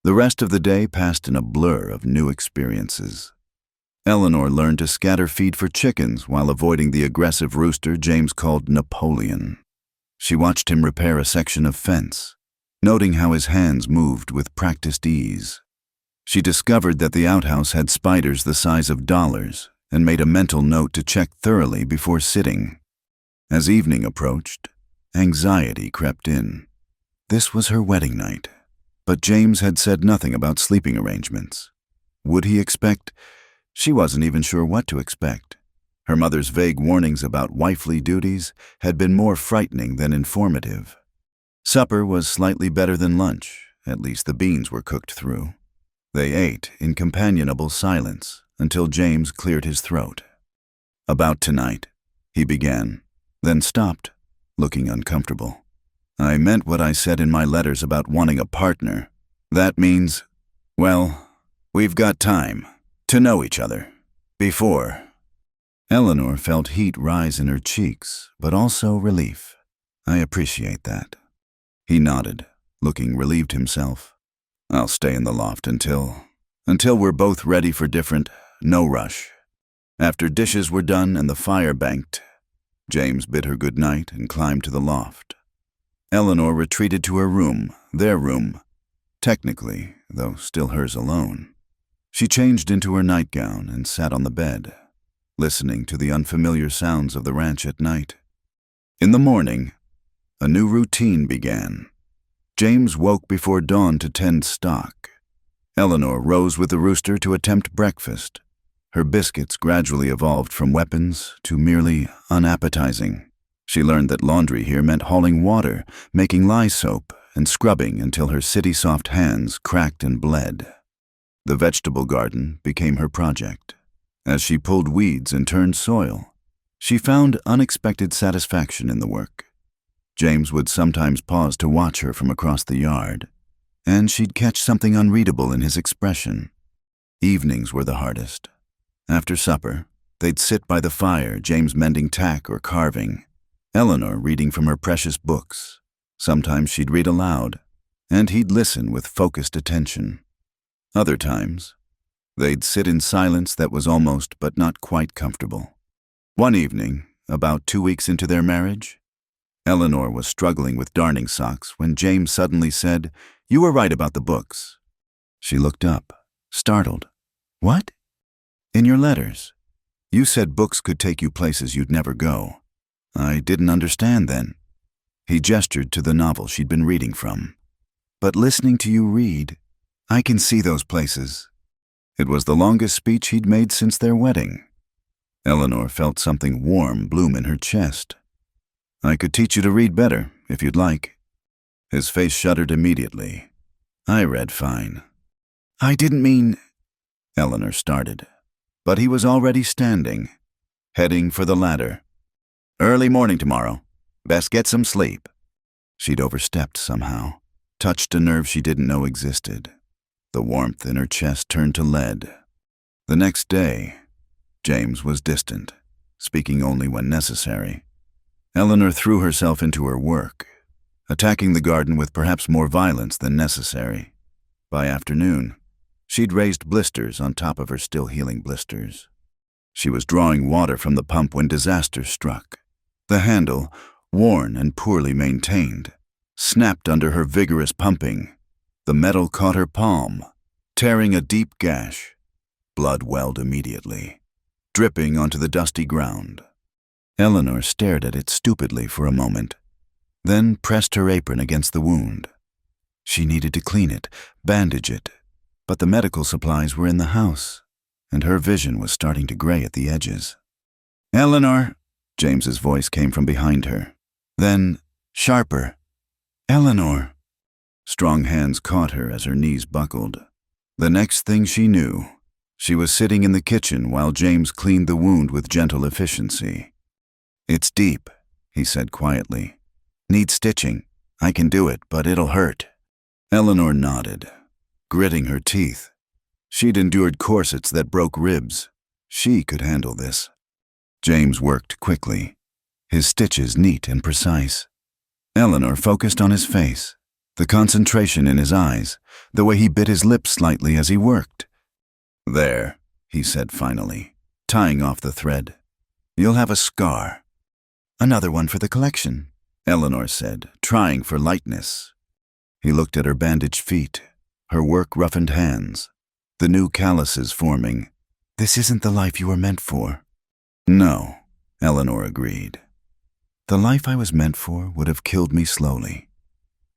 The rest of the day passed in a blur of new experiences. Eleanor learned to scatter feed for chickens while avoiding the aggressive rooster James called Napoleon. She watched him repair a section of fence, noting how his hands moved with practiced ease. She discovered that the outhouse had spiders the size of dollars and made a mental note to check thoroughly before sitting. As evening approached, anxiety crept in. This was her wedding night, but James had said nothing about sleeping arrangements. Would he expect? She wasn't even sure what to expect. Her mother's vague warnings about wifely duties had been more frightening than informative. Supper was slightly better than lunch, at least the beans were cooked through. They ate in companionable silence until James cleared his throat. "About tonight," he began, then stopped, looking uncomfortable. "I meant what I said in my letters about wanting a partner. That means, well, we've got time to know each other. Before." Eleanor felt heat rise in her cheeks, but also relief. "I appreciate that." He nodded, looking relieved himself. "I'll stay in the loft until we're both ready for different, no rush." After dishes were done and the fire banked, James bid her good night and climbed to the loft. Eleanor retreated to her room, their room, technically, though still hers alone. She changed into her nightgown and sat on the bed, listening to the unfamiliar sounds of the ranch at night. In the morning, a new routine began. James woke before dawn to tend stock. Eleanor rose with the rooster to attempt breakfast. Her biscuits gradually evolved from weapons to merely unappetizing. She learned that laundry here meant hauling water, making lye soap, and scrubbing until her city-soft hands cracked and bled. The vegetable garden became her project. As she pulled weeds and turned soil, she found unexpected satisfaction in the work. James would sometimes pause to watch her from across the yard, and she'd catch something unreadable in his expression. Evenings were the hardest. After supper, they'd sit by the fire, James mending tack or carving, Eleanor reading from her precious books. Sometimes she'd read aloud, and he'd listen with focused attention. Other times, They'd sit in silence that was almost but not quite comfortable. One evening, about 2 weeks into their marriage, Eleanor was struggling with darning socks when James suddenly said, "You were right about the books." She looked up, startled. "What?" "In your letters. You said books could take you places you'd never go." "I didn't understand then." He gestured to the novel she'd been reading from. "But listening to you read, I can see those places." It was the longest speech he'd made since their wedding. Eleanor felt something warm bloom in her chest. "I could teach you to read better, if you'd like." His face shuddered immediately. "I read fine." "I didn't mean—" Eleanor started. But he was already standing, heading for the ladder. "Early morning tomorrow. Best get some sleep." She'd overstepped somehow, touched a nerve she didn't know existed. The warmth in her chest turned to lead. The next day, James was distant, speaking only when necessary. Eleanor threw herself into her work, attacking the garden with perhaps more violence than necessary. By afternoon, she'd raised blisters on top of her still healing blisters. She was drawing water from the pump when disaster struck. The handle, worn and poorly maintained, snapped under her vigorous pumping. The metal caught her palm, tearing a deep gash. Blood welled immediately, dripping onto the dusty ground. Eleanor stared at it stupidly for a moment, then pressed her apron against the wound. She needed to clean it, bandage it, but the medical supplies were in the house, and her vision was starting to gray at the edges. "Eleanor!" James's voice came from behind her. Then, sharper, "Eleanor!" Strong hands caught her as her knees buckled. The next thing she knew, she was sitting in the kitchen while James cleaned the wound with gentle efficiency. "It's deep," he said quietly. "Needs stitching. I can do it, but it'll hurt." Eleanor nodded, gritting her teeth. She'd endured corsets that broke ribs. She could handle this. James worked quickly, his stitches neat and precise. Eleanor focused on his face, the concentration in his eyes, the way he bit his lips slightly as he worked. "There," he said finally, tying off the thread. "You'll have a scar." "Another one for the collection," Eleanor said, trying for lightness. He looked at her bandaged feet, her work-roughened hands, the new calluses forming. "This isn't the life you were meant for." "No," Eleanor agreed. "The life I was meant for would have killed me slowly.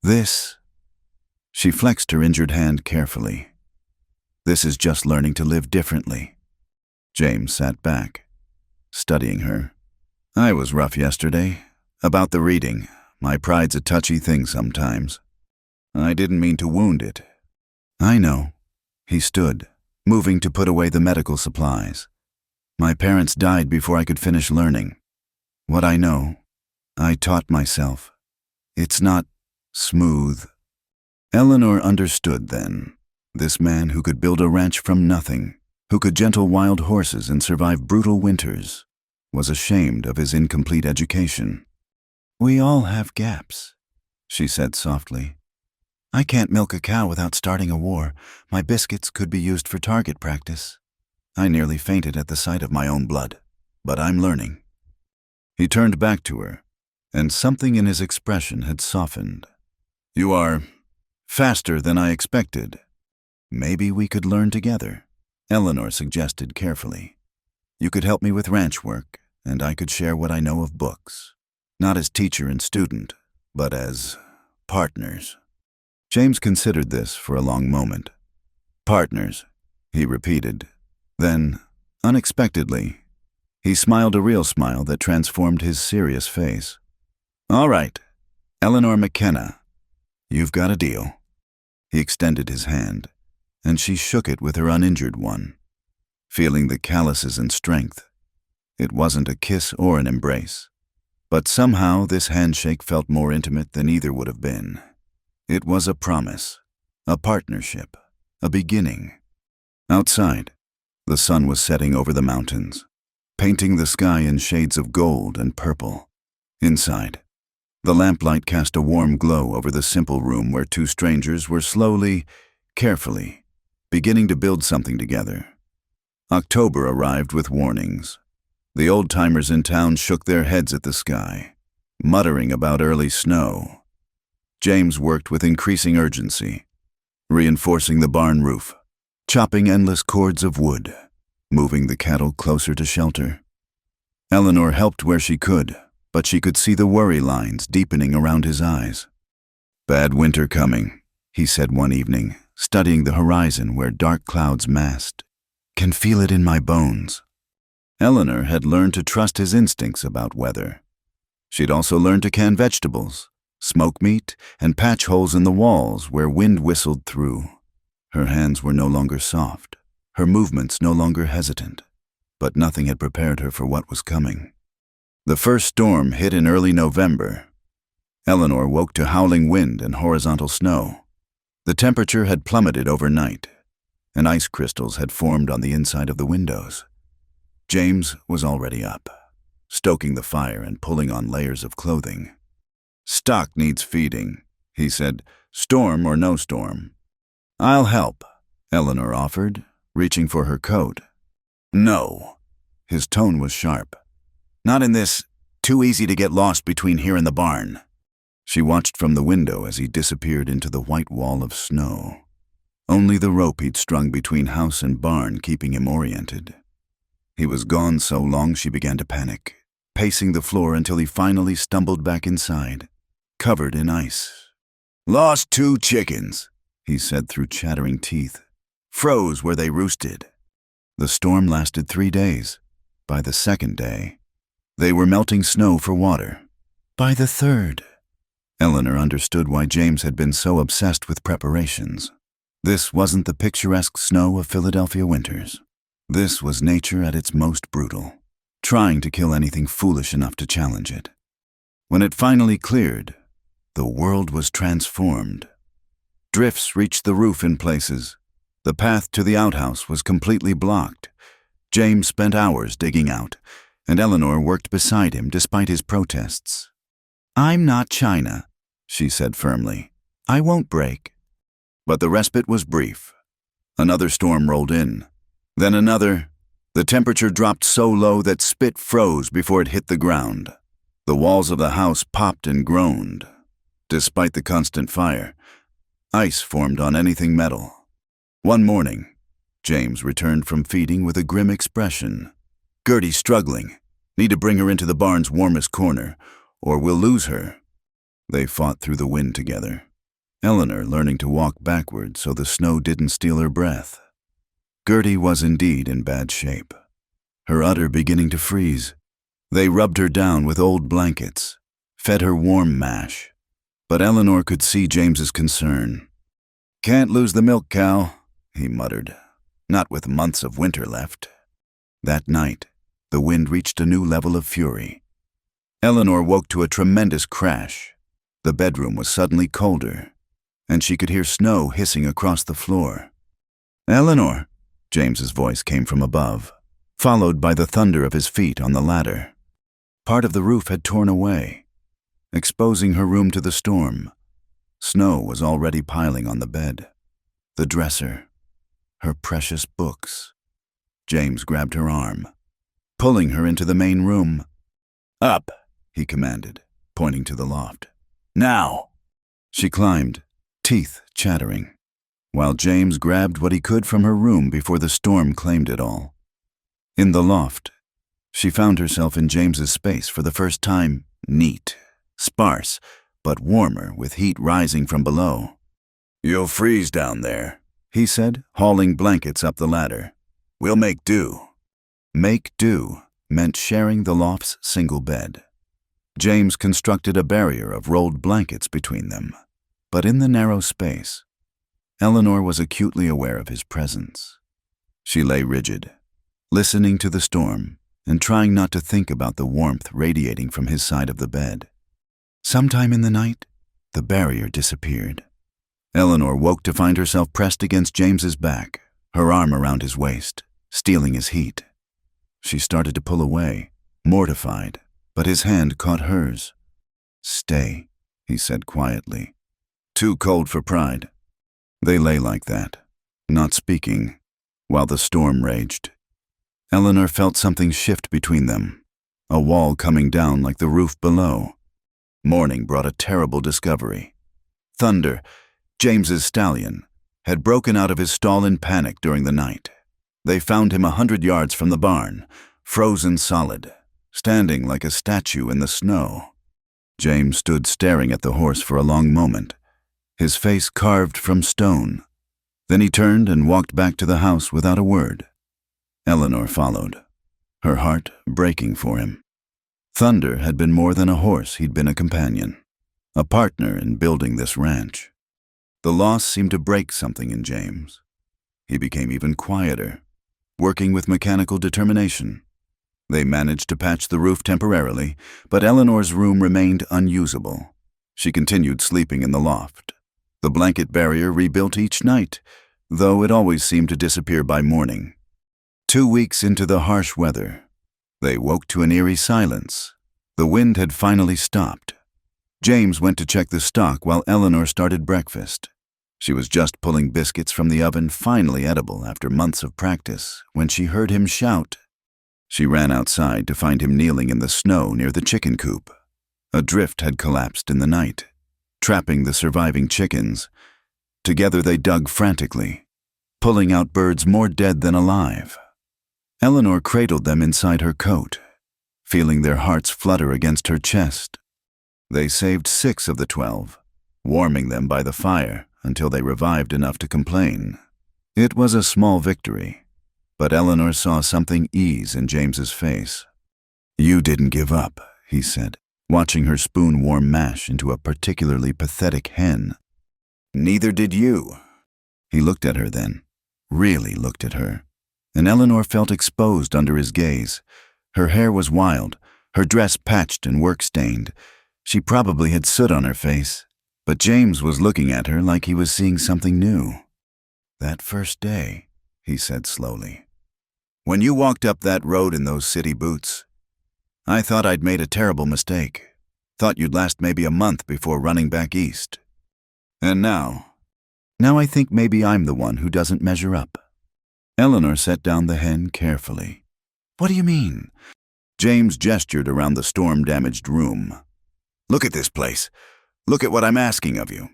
This—" She flexed her injured hand carefully. "This is just learning to live differently." James sat back, studying her. "I was rough yesterday. About the reading. My pride's a touchy thing sometimes. I didn't mean to wound it." "I know." He stood, moving to put away the medical supplies. "My parents died before I could finish learning. What I know, I taught myself. It's not smooth." Eleanor understood then. This man who could build a ranch from nothing, who could gentle wild horses and survive brutal winters, was ashamed of his incomplete education. "We all have gaps," she said softly. "I can't milk a cow without starting a war. My biscuits could be used for target practice. I nearly fainted at the sight of my own blood, but I'm learning." He turned back to her, and something in his expression had softened. "You are faster than I expected. Maybe we could learn together," Eleanor suggested carefully. "You could help me with ranch work, and I could share what I know of books. Not as teacher and student, but as partners." James considered this for a long moment. "Partners," he repeated. Then, unexpectedly, he smiled a real smile that transformed his serious face. "All right, Eleanor McKenna, you've got a deal." He extended his hand, and she shook it with her uninjured one, feeling the calluses and strength. It wasn't a kiss or an embrace, but somehow this handshake felt more intimate than either would have been. It was a promise, a partnership, a beginning. Outside, the sun was setting over the mountains, painting the sky in shades of gold and purple. Inside, the lamplight cast a warm glow over the simple room where two strangers were slowly, carefully, beginning to build something together. October arrived with warnings. The old-timers in town shook their heads at the sky, muttering about early snow. James worked with increasing urgency, reinforcing the barn roof, chopping endless cords of wood, moving the cattle closer to shelter. Eleanor helped where she could, but she could see the worry lines deepening around his eyes. "Bad winter coming," he said one evening, studying the horizon where dark clouds massed. "Can feel it in my bones." Eleanor had learned to trust his instincts about weather. She'd also learned to can vegetables, smoke meat, and patch holes in the walls where wind whistled through. Her hands were no longer soft, her movements no longer hesitant, but nothing had prepared her for what was coming. The first storm hit in early November. Eleanor woke to howling wind and horizontal snow. The temperature had plummeted overnight, and ice crystals had formed on the inside of the windows. James was already up, stoking the fire and pulling on layers of clothing. "Stock needs feeding," he said, "storm or no storm." "I'll help," Eleanor offered, reaching for her coat. "No." His tone was sharp. "Not in this. Too easy to get lost between here and the barn." She watched from the window as he disappeared into the white wall of snow. Only the rope he'd strung between house and barn keeping him oriented. He was gone so long she began to panic, pacing the floor until he finally stumbled back inside, covered in ice. "Lost 2 chickens," he said through chattering teeth. "Froze where they roosted." The storm lasted 3 days. By the second day, they were melting snow for water. By the third, Eleanor understood why James had been so obsessed with preparations. This wasn't the picturesque snow of Philadelphia winters. This was nature at its most brutal, trying to kill anything foolish enough to challenge it. When it finally cleared, the world was transformed. Drifts reached the roof in places. The path to the outhouse was completely blocked. James spent hours digging out, and Eleanor worked beside him despite his protests. "I'm not China," she said firmly. "I won't break." But the respite was brief. Another storm rolled in, then another. The temperature dropped so low that spit froze before it hit the ground. The walls of the house popped and groaned. Despite the constant fire, ice formed on anything metal. One morning, James returned from feeding with a grim expression. "Gertie's struggling. Need to bring her into the barn's warmest corner, or we'll lose her." They fought through the wind together, Eleanor learning to walk backward so the snow didn't steal her breath. Gertie was indeed in bad shape, her udder beginning to freeze. They rubbed her down with old blankets, fed her warm mash, but Eleanor could see James's concern. "Can't lose the milk cow," he muttered, "not with months of winter left." That night, the wind reached a new level of fury. Eleanor woke to a tremendous crash. The bedroom was suddenly colder, and she could hear snow hissing across the floor. "Eleanor," James's voice came from above, followed by the thunder of his feet on the ladder. Part of the roof had torn away, exposing her room to the storm. Snow was already piling on the bed, the dresser, her precious books. James grabbed her arm, pulling her into the main room. "Up," he commanded, pointing to the loft. "Now!" She climbed, teeth chattering, while James grabbed what he could from her room before the storm claimed it all. In the loft, she found herself in James's space for the first time, neat, sparse, but warmer with heat rising from below. "You'll freeze down there," he said, hauling blankets up the ladder. "We'll make do." Make do meant sharing the loft's single bed. James constructed a barrier of rolled blankets between them, but in the narrow space, Eleanor was acutely aware of his presence. She lay rigid, listening to the storm and trying not to think about the warmth radiating from his side of the bed. Sometime in the night, the barrier disappeared. Eleanor woke to find herself pressed against James's back, her arm around his waist, stealing his heat. She started to pull away, mortified, but his hand caught hers. "Stay," he said quietly. "Too cold for pride." They lay like that, not speaking, while the storm raged. Eleanor felt something shift between them, a wall coming down like the roof below. Morning brought a terrible discovery. Thunder, James's stallion, had broken out of his stall in panic during the night. They found him 100 yards from the barn, frozen solid, standing like a statue in the snow. James stood staring at the horse for a long moment, his face carved from stone. Then he turned and walked back to the house without a word. Eleanor followed, her heart breaking for him. Thunder had been more than a horse, he'd been a companion, a partner in building this ranch. The loss seemed to break something in James. He became even quieter, working with mechanical determination. They managed to patch the roof temporarily, but Eleanor's room remained unusable. She continued sleeping in the loft. The blanket barrier rebuilt each night, though it always seemed to disappear by morning. 2 weeks into the harsh weather, they woke to an eerie silence. The wind had finally stopped. James went to check the stock while Eleanor started breakfast. She was just pulling biscuits from the oven, finally edible after months of practice, when she heard him shout. She ran outside to find him kneeling in the snow near the chicken coop. A drift had collapsed in the night, trapping the surviving chickens. Together they dug frantically, pulling out birds more dead than alive. Eleanor cradled them inside her coat, feeling their hearts flutter against her chest. They saved 6 of the 12, warming them by the fire until they revived enough to complain. It was a small victory, but Eleanor saw something ease in James's face. "You didn't give up," he said, watching her spoon warm mash into a particularly pathetic hen. "Neither did you." He looked at her then, really looked at her, and Eleanor felt exposed under his gaze. Her hair was wild, her dress patched and work-stained. She probably had soot on her face, but James was looking at her like he was seeing something new. "That first day," he said slowly, "when you walked up that road in those city boots, I thought I'd made a terrible mistake. Thought you'd last maybe a month before running back east. And now I think maybe I'm the one who doesn't measure up." Eleanor set down the hen carefully. "What do you mean?" James gestured around the storm-damaged room. "Look at this place. Look at what I'm asking of you.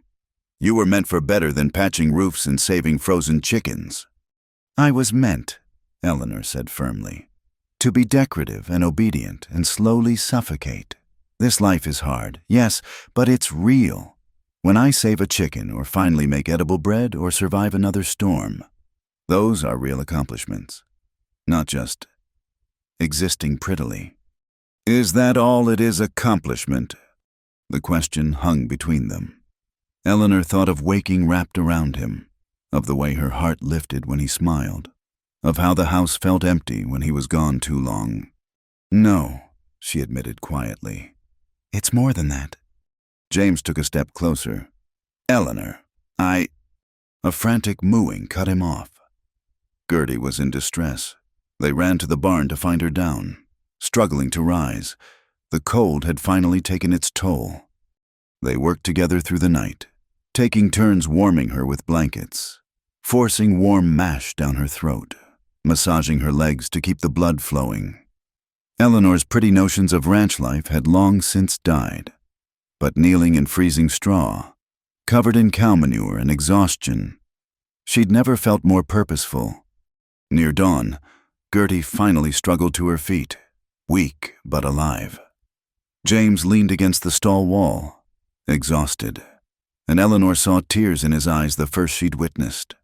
You were meant for better than patching roofs and saving frozen chickens." "I was meant," Eleanor said firmly, "to be decorative and obedient and slowly suffocate. This life is hard, yes, but it's real. When I save a chicken or finally make edible bread or survive another storm, those are real accomplishments, not just existing prettily." "Is that all it is, accomplishment?" The question hung between them. Eleanor thought of waking wrapped around him, of the way her heart lifted when he smiled, of how the house felt empty when he was gone too long. "No," she admitted quietly. "It's more than that." James took a step closer. "Eleanor, A frantic mooing cut him off. Gertie was in distress. They ran to the barn to find her down, struggling to rise. The cold had finally taken its toll. They worked together through the night, taking turns warming her with blankets, forcing warm mash down her throat, massaging her legs to keep the blood flowing. Eleanor's pretty notions of ranch life had long since died, but kneeling in freezing straw, covered in cow manure and exhaustion, she'd never felt more purposeful. Near dawn, Gertie finally struggled to her feet, weak but alive. James leaned against the stall wall, exhausted, and Eleanor saw tears in his eyes, the first she'd witnessed.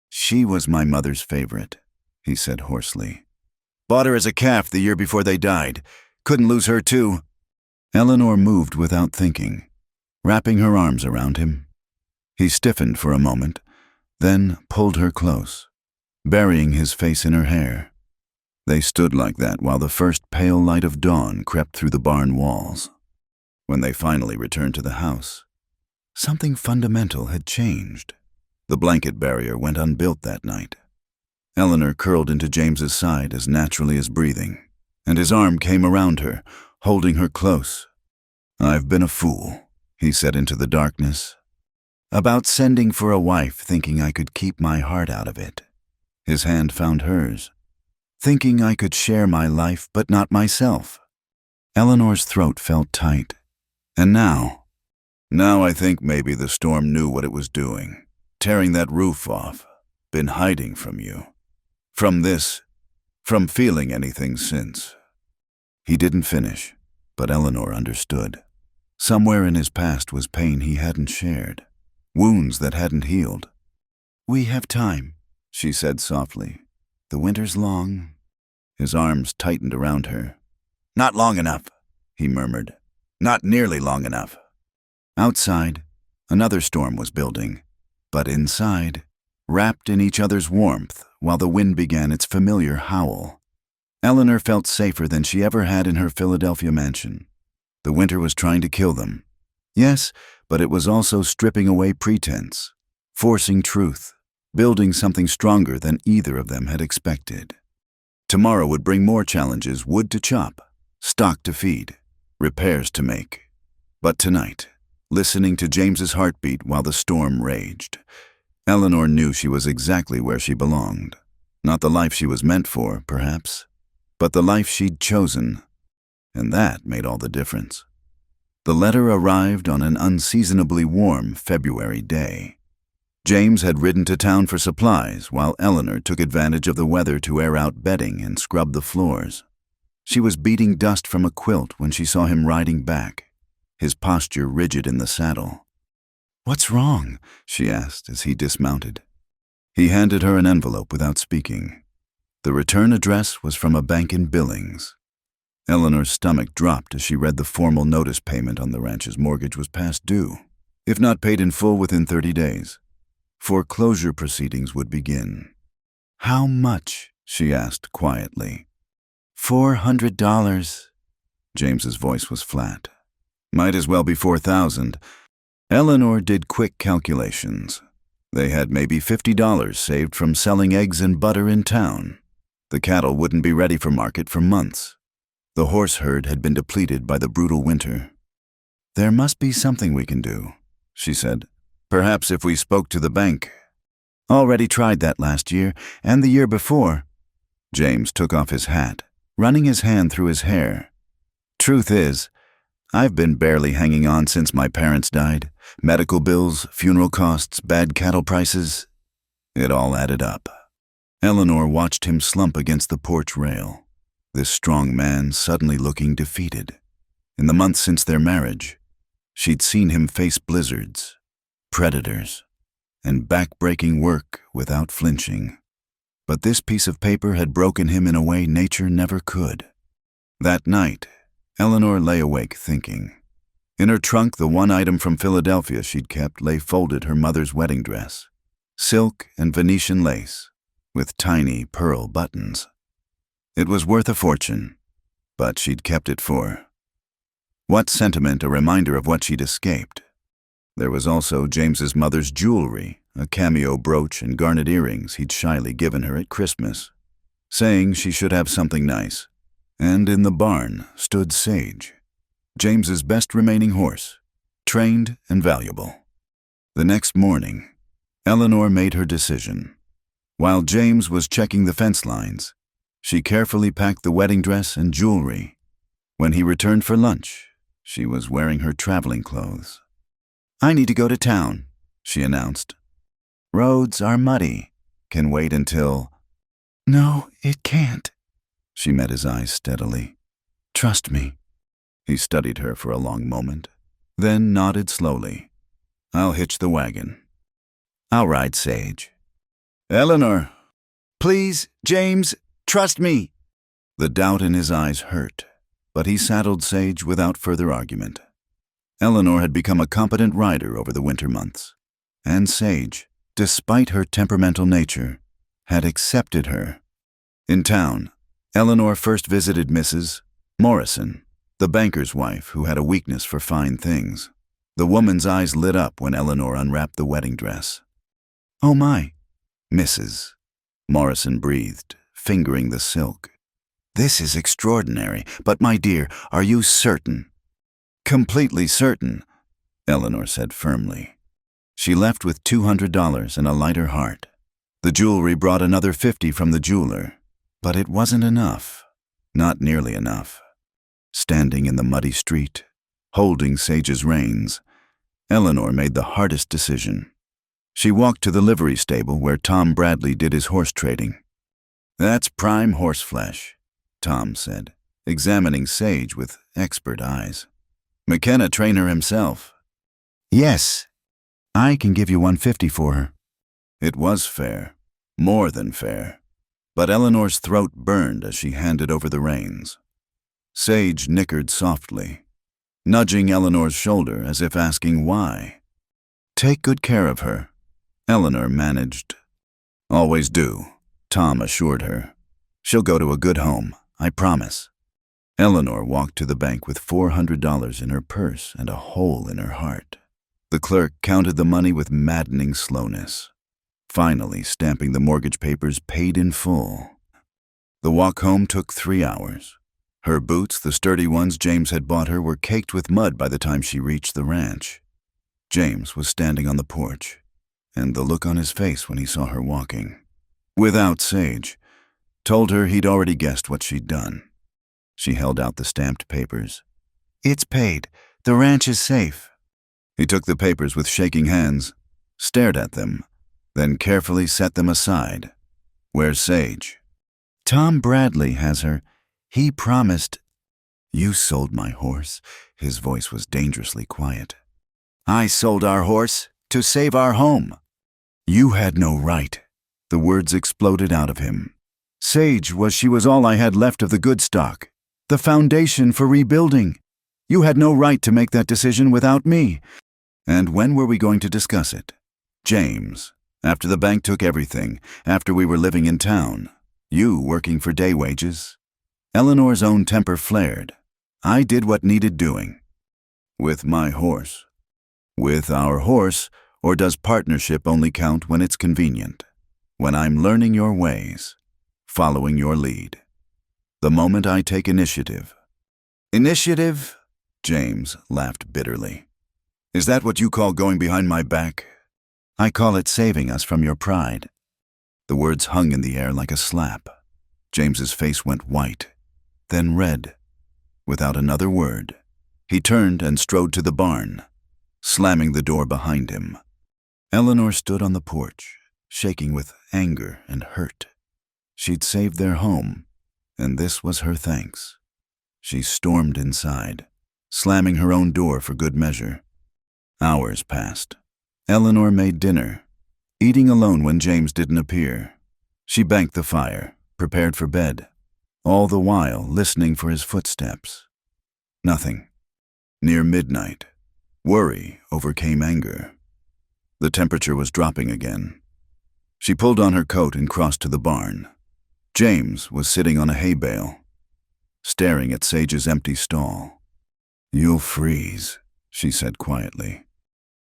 "She was my mother's favorite," he said hoarsely. "Bought her as a calf the year before they died. Couldn't lose her too." Eleanor moved without thinking, wrapping her arms around him. He stiffened for a moment, then pulled her close, burying his face in her hair. They stood like that while the first pale light of dawn crept through the barn walls. When they finally returned to the house, something fundamental had changed. The blanket barrier went unbuilt that night. Eleanor curled into James's side as naturally as breathing, and his arm came around her, holding her close. "I've been a fool," he said into the darkness. About sending for a wife, thinking I could keep my heart out of it. His hand found hers. Thinking I could share my life, but not myself. Eleanor's throat felt tight. And now I think maybe the storm knew what it was doing. Tearing that roof off. Been hiding from you. From feeling anything since. He didn't finish, but Eleanor understood. Somewhere in his past was pain he hadn't shared. Wounds that hadn't healed. "We have time," she said softly. "The winter's long." His arms tightened around her. "Not long enough," he murmured. "Not nearly long enough." Outside, another storm was building, but inside, wrapped in each other's warmth while the wind began its familiar howl. Eleanor felt safer than she ever had in her Philadelphia mansion. The winter was trying to kill them. Yes, but it was also stripping away pretense, forcing truth, building something stronger than either of them had expected. Tomorrow would bring more challenges, wood to chop, stock to feed, repairs to make. But tonight, listening to James's heartbeat while the storm raged, Eleanor knew she was exactly where she belonged. Not the life she was meant for, perhaps, but the life she'd chosen. And that made all the difference. The letter arrived on an unseasonably warm February day. James had ridden to town for supplies while Eleanor took advantage of the weather to air out bedding and scrub the floors. She was beating dust from a quilt when she saw him riding back, his posture rigid in the saddle. "What's wrong?" she asked as he dismounted. He handed her an envelope without speaking. The return address was from a bank in Billings. Eleanor's stomach dropped as she read the formal notice payment on the ranch's mortgage was past due. If not paid in full within 30 days, foreclosure proceedings would begin. "How much?" she asked quietly. $400. James's voice was flat. "Might as well be 4,000. Eleanor did quick calculations. They had maybe $50 saved from selling eggs and butter in town. The cattle wouldn't be ready for market for months. The horse herd had been depleted by the brutal winter. "There must be something we can do," she said. "Perhaps if we spoke to the bank." "Already tried that last year, and the year before." James took off his hat, running his hand through his hair. "Truth is, I've been barely hanging on since my parents died. Medical bills, funeral costs, bad cattle prices. It all added up." Eleanor watched him slump against the porch rail, this strong man suddenly looking defeated. In the months since their marriage, she'd seen him face blizzards, predators, and back-breaking work without flinching. But this piece of paper had broken him in a way nature never could. That night, Eleanor lay awake thinking. In her trunk, the one item from Philadelphia she'd kept lay folded her mother's wedding dress, silk and Venetian lace, with tiny pearl buttons. It was worth a fortune, but she'd kept it for what sentiment, a reminder of what she'd escaped. There was also James's mother's jewelry, a cameo brooch and garnet earrings he'd shyly given her at Christmas, saying she should have something nice. And in the barn stood Sage, James's best remaining horse, trained and valuable. The next morning, Eleanor made her decision. While James was checking the fence lines, she carefully packed the wedding dress and jewelry. When he returned for lunch, she was wearing her traveling clothes. "I need to go to town," she announced. "Roads are muddy. Can wait until—" "No, it can't." She met his eyes steadily. "Trust me." He studied her for a long moment, then nodded slowly. "I'll hitch the wagon." "I'll ride Sage." "Eleanor." "Please, James, trust me." The doubt in his eyes hurt, but he saddled Sage without further argument. Eleanor had become a competent rider over the winter months, and Sage, despite her temperamental nature, had accepted her. In town, Eleanor first visited Mrs. Morrison, the banker's wife who had a weakness for fine things. The woman's eyes lit up when Eleanor unwrapped the wedding dress. "Oh my." "Mrs." Morrison breathed, fingering the silk. "This is extraordinary, but my dear, are you certain?" "Completely certain," Eleanor said firmly. She left with $200 and a lighter heart. The jewelry brought another $50 from the jeweler, but it wasn't enough. Not nearly enough. Standing in the muddy street, holding Sage's reins, Eleanor made the hardest decision. She walked to the livery stable where Tom Bradley did his horse trading. "That's prime horseflesh," Tom said, examining Sage with expert eyes. "McKenna trainer himself." "Yes, I can give you $150 for her." It was fair, more than fair, but Eleanor's throat burned as she handed over the reins. Sage nickered softly, nudging Eleanor's shoulder as if asking why. "Take good care of her," Eleanor managed. "Always do," Tom assured her. "She'll go to a good home, I promise." Eleanor walked to the bank with $400 in her purse and a hole in her heart. The clerk counted the money with maddening slowness, finally stamping the mortgage papers paid in full. The walk home took 3 hours. Her boots, the sturdy ones James had bought her, were caked with mud by the time she reached the ranch. James was standing on the porch, and the look on his face when he saw her walking, without Sage, told her he'd already guessed what she'd done. She held out the stamped papers. "It's paid. The ranch is safe." He took the papers with shaking hands, stared at them, then carefully set them aside. "Where's Sage?" "Tom Bradley has her. He promised." "You sold my horse." His voice was dangerously quiet. "I sold our horse to save our home." "You had no right." The words exploded out of him. She was all I had left of the good stock, the foundation for rebuilding. You had no right to make that decision without me. And when were we going to discuss it? James, after the bank took everything, after we were living in town, you working for day wages. Eleanor's own temper flared. I did what needed doing. With my horse. With our horse, or does partnership only count when it's convenient? When I'm learning your ways, following your lead. The moment I take initiative. Initiative? James laughed bitterly. Is that what you call going behind my back? I call it saving us from your pride. The words hung in the air like a slap. James's face went white, then red. Without another word, he turned and strode to the barn, slamming the door behind him. Eleanor stood on the porch, shaking with anger and hurt. She'd saved their home, and this was her thanks. She stormed inside, slamming her own door for good measure. Hours passed. Eleanor made dinner, eating alone when James didn't appear. She banked the fire, prepared for bed, all the while listening for his footsteps. Nothing. Near midnight, worry overcame anger. The temperature was dropping again. She pulled on her coat and crossed to the barn. James was sitting on a hay bale, staring at Sage's empty stall. You'll freeze, she said quietly.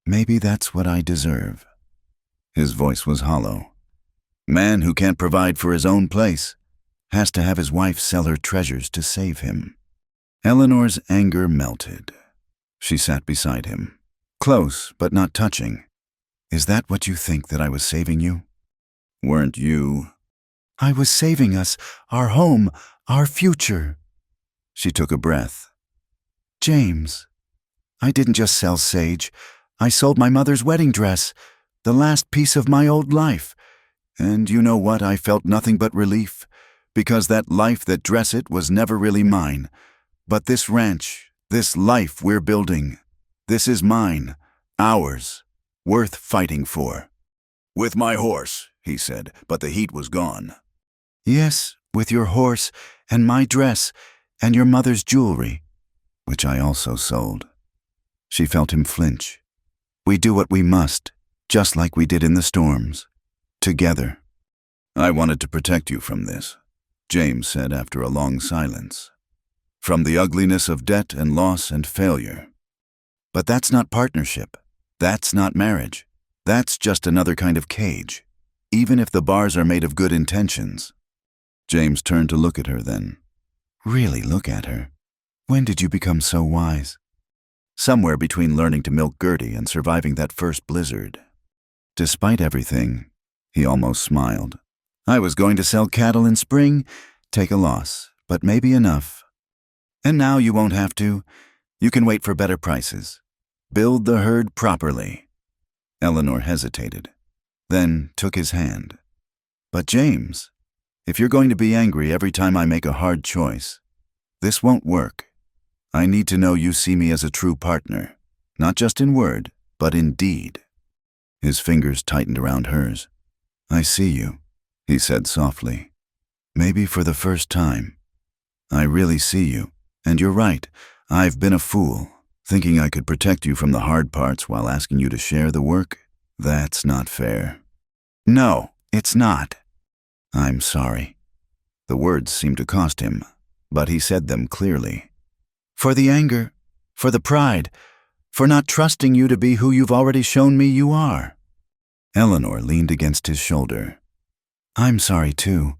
Maybe that's what I deserve. His voice was hollow. Man who can't provide for his own place has to have his wife sell her treasures to save him. Eleanor's anger melted. She sat beside him, close but not touching. Is that what you think, that I was saving you? Weren't you? I was saving us, our home, our future. She took a breath. James, I didn't just sell Sage. I sold my mother's wedding dress, the last piece of my old life. And you know what? I felt nothing but relief, because that life that dressed it was never really mine. But this ranch, this life we're building, this is mine, ours, worth fighting for. With my horse, he said, but the heat was gone. Yes, with your horse and my dress and your mother's jewelry, which I also sold. She felt him flinch. We do what we must, just like we did in the storms, together. I wanted to protect you from this, James said after a long silence. From the ugliness of debt and loss and failure. But that's not partnership. That's not marriage. That's just another kind of cage, even if the bars are made of good intentions. James turned to look at her then. Really look at her. When did you become so wise? Somewhere between learning to milk Gertie and surviving that first blizzard. despite everything, he almost smiled. I was going to sell cattle in spring, take a loss, but maybe enough. And now you won't have to. You can wait for better prices. Build the herd properly. Eleanor hesitated, then took his hand. But James, if you're going to be angry every time I make a hard choice, this won't work. I need to know you see me as a true partner, not just in word, but in deed. His fingers tightened around hers. I see you, he said softly. Maybe for the first time. I really see you, and you're right. I've been a fool, thinking I could protect you from the hard parts while asking you to share the work. That's not fair. No, it's not. I'm sorry. The words seemed to cost him, but he said them clearly. For the anger, for the pride, for not trusting you to be who you've already shown me you are. Eleanor leaned against his shoulder. I'm sorry, too,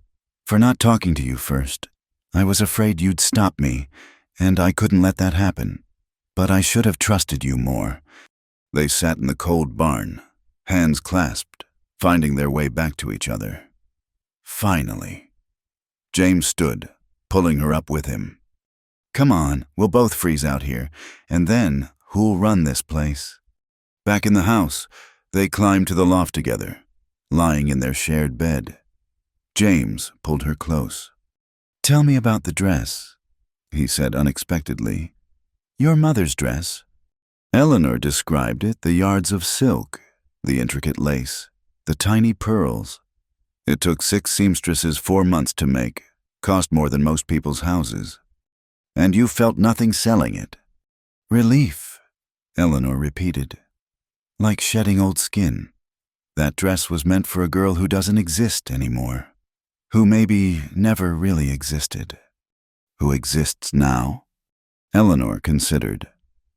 for not talking to you first. I was afraid you'd stop me, and I couldn't let that happen. But I should have trusted you more. They sat in the cold barn, hands clasped, finding their way back to each other. Finally. James stood, pulling her up with him. Come on, we'll both freeze out here, and then who'll run this place? Back in the house, they climbed to the loft together, lying in their shared bed. James pulled her close. Tell me about the dress, he said unexpectedly. Your mother's dress. Eleanor described it, the yards of silk, the intricate lace, the tiny pearls. It took 6 seamstresses 4 months to make, cost more than most people's houses. And you felt nothing selling it. Relief, Eleanor repeated. Like shedding old skin. That dress was meant for a girl who doesn't exist anymore. Who maybe never really existed. Who exists now? Eleanor considered.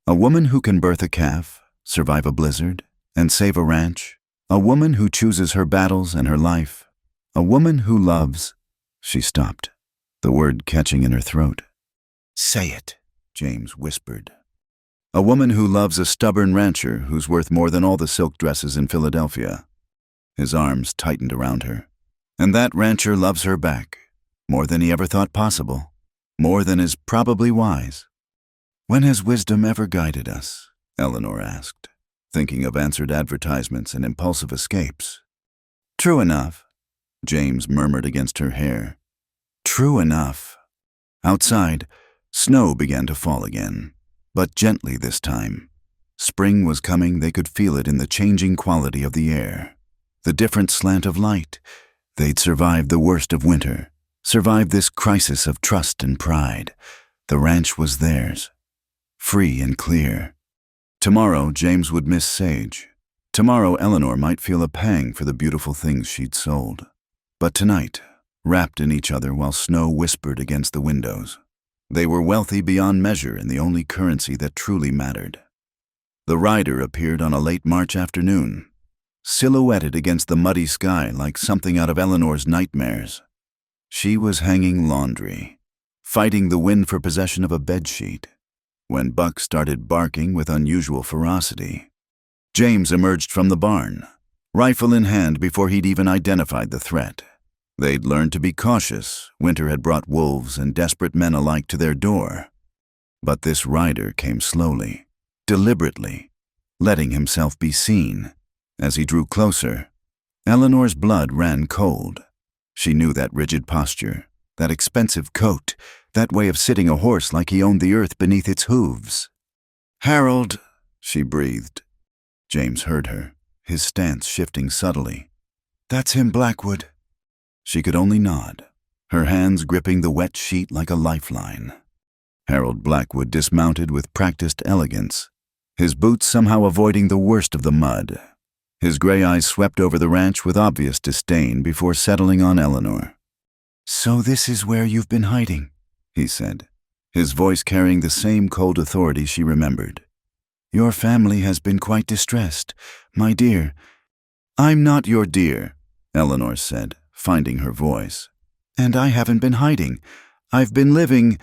A woman who can birth a calf, survive a blizzard, and save a ranch. A woman who chooses her battles and her life. A woman who loves. She stopped, the word catching in her throat. Say it, James whispered. A woman who loves a stubborn rancher who's worth more than all the silk dresses in Philadelphia. His arms tightened around her. And that rancher loves her back, more than he ever thought possible, more than is probably wise. When has wisdom ever guided us? Eleanor asked, thinking of answered advertisements and impulsive escapes. True enough, James murmured against her hair. True enough. Outside, snow began to fall again, but gently this time. Spring was coming, they could feel it in the changing quality of the air. The different slant of light. They'd survived the worst of winter, survived this crisis of trust and pride. The ranch was theirs, free and clear. Tomorrow, James would miss Sage. Tomorrow, Eleanor might feel a pang for the beautiful things she'd sold. But tonight, wrapped in each other while snow whispered against the windows, they were wealthy beyond measure in the only currency that truly mattered. The rider appeared on a late March afternoon, silhouetted against the muddy sky like something out of Eleanor's nightmares. She was hanging laundry, fighting the wind for possession of a bedsheet, when Buck started barking with unusual ferocity. James emerged from the barn, rifle in hand before he'd even identified the threat. They'd learned to be cautious. Winter had brought wolves and desperate men alike to their door. But this rider came slowly, deliberately, letting himself be seen. As he drew closer, Eleanor's blood ran cold. She knew that rigid posture, that expensive coat, that way of sitting a horse like he owned the earth beneath its hooves. Harold, she breathed. James heard her, his stance shifting subtly. That's him, Blackwood. She could only nod, her hands gripping the wet sheet like a lifeline. Harold Blackwood dismounted with practiced elegance, his boots somehow avoiding the worst of the mud. His gray eyes swept over the ranch with obvious disdain before settling on Eleanor. So this is where you've been hiding, he said, his voice carrying the same cold authority she remembered. Your family has been quite distressed, my dear. I'm not your dear, Eleanor said, finding her voice. And I haven't been hiding. I've been living.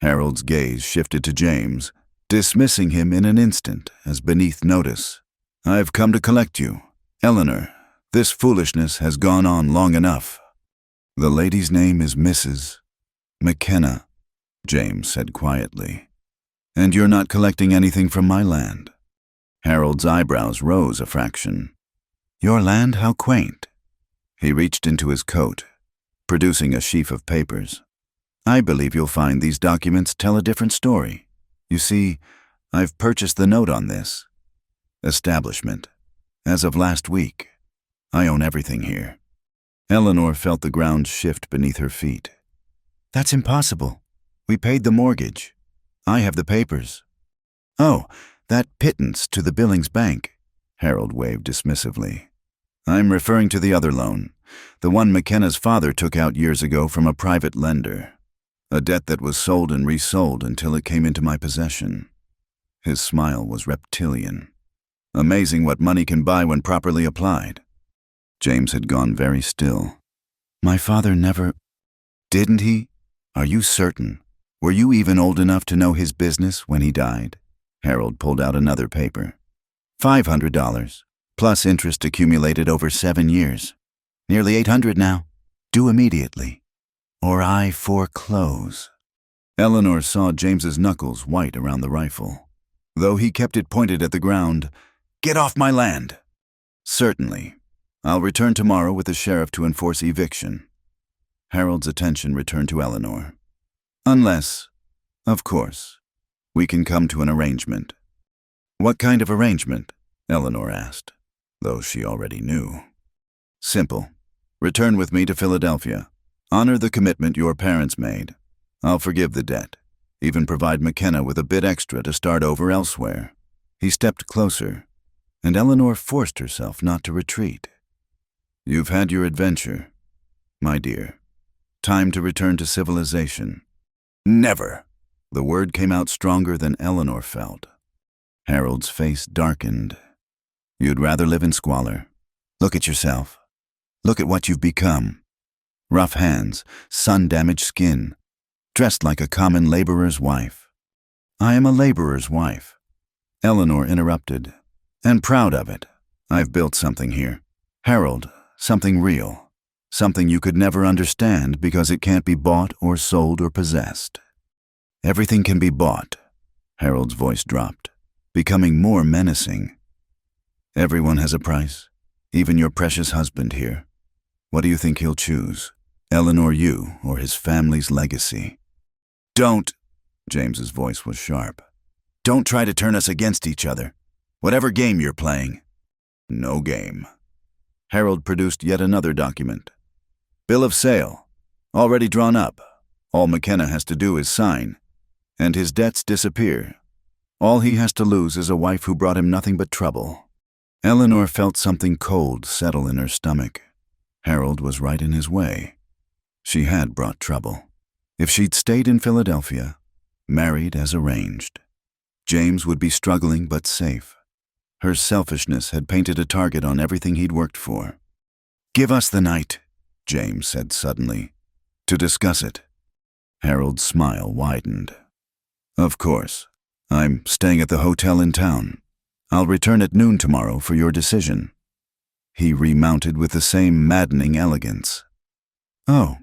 Harold's gaze shifted to James, dismissing him in an instant as beneath notice. I've come to collect you, Eleanor, this foolishness has gone on long enough. The lady's name is Mrs. McKenna, James said quietly. And you're not collecting anything from my land. Harold's eyebrows rose a fraction. Your land? How quaint. He reached into his coat, producing a sheaf of papers. I believe you'll find these documents tell a different story. You see, I've purchased the note on this establishment. As of last week, I own everything here. Eleanor felt the ground shift beneath her feet. That's impossible. We paid the mortgage. I have the papers. Oh, that pittance to the Billings Bank, Harold waved dismissively. I'm referring to the other loan, the one McKenna's father took out years ago from a private lender. A debt that was sold and resold until it came into my possession. His smile was reptilian. Amazing what money can buy when properly applied. James had gone very still. My father never... Didn't he? Are you certain? Were you even old enough to know his business when he died? Harold pulled out another paper. $500, plus interest accumulated over 7 years. Nearly $800 now. Due immediately. Or I foreclose. Eleanor saw James's knuckles white around the rifle. Though he kept it pointed at the ground, Get off my land! Certainly. I'll return tomorrow with the sheriff to enforce eviction. Harold's attention returned to Eleanor. Unless, of course, we can come to an arrangement. What kind of arrangement? Eleanor asked, though she already knew. Simple. Return with me to Philadelphia. Honor the commitment your parents made. I'll forgive the debt, even provide McKenna with a bit extra to start over elsewhere. He stepped closer, and Eleanor forced herself not to retreat. You've had your adventure, my dear. Time to return to civilization. Never! The word came out stronger than Eleanor felt. Harold's face darkened. You'd rather live in squalor. Look at yourself. Look at what you've become. Rough hands, sun-damaged skin, dressed like a common laborer's wife. I am a laborer's wife. Eleanor interrupted. And proud of it. I've built something here. Harold, something real. Something you could never understand because it can't be bought or sold or possessed. Everything can be bought. Harold's voice dropped, becoming more menacing. Everyone has a price, even your precious husband here. What do you think he'll choose? Eleanor, you, or his family's legacy? Don't! James's voice was sharp. Don't try to turn us against each other. Whatever game you're playing. No game. Harold produced yet another document. Bill of sale. Already drawn up. All McKenna has to do is sign. And his debts disappear. All he has to lose is a wife who brought him nothing but trouble. Eleanor felt something cold settle in her stomach. Harold was right in his way. She had brought trouble. If she'd stayed in Philadelphia, married as arranged, James would be struggling but safe. Her selfishness had painted a target on everything he'd worked for. Give us the night, James said suddenly, to discuss it. Harold's smile widened. Of course. I'm staying at the hotel in town. I'll return at noon tomorrow for your decision. He remounted with the same maddening elegance. Oh,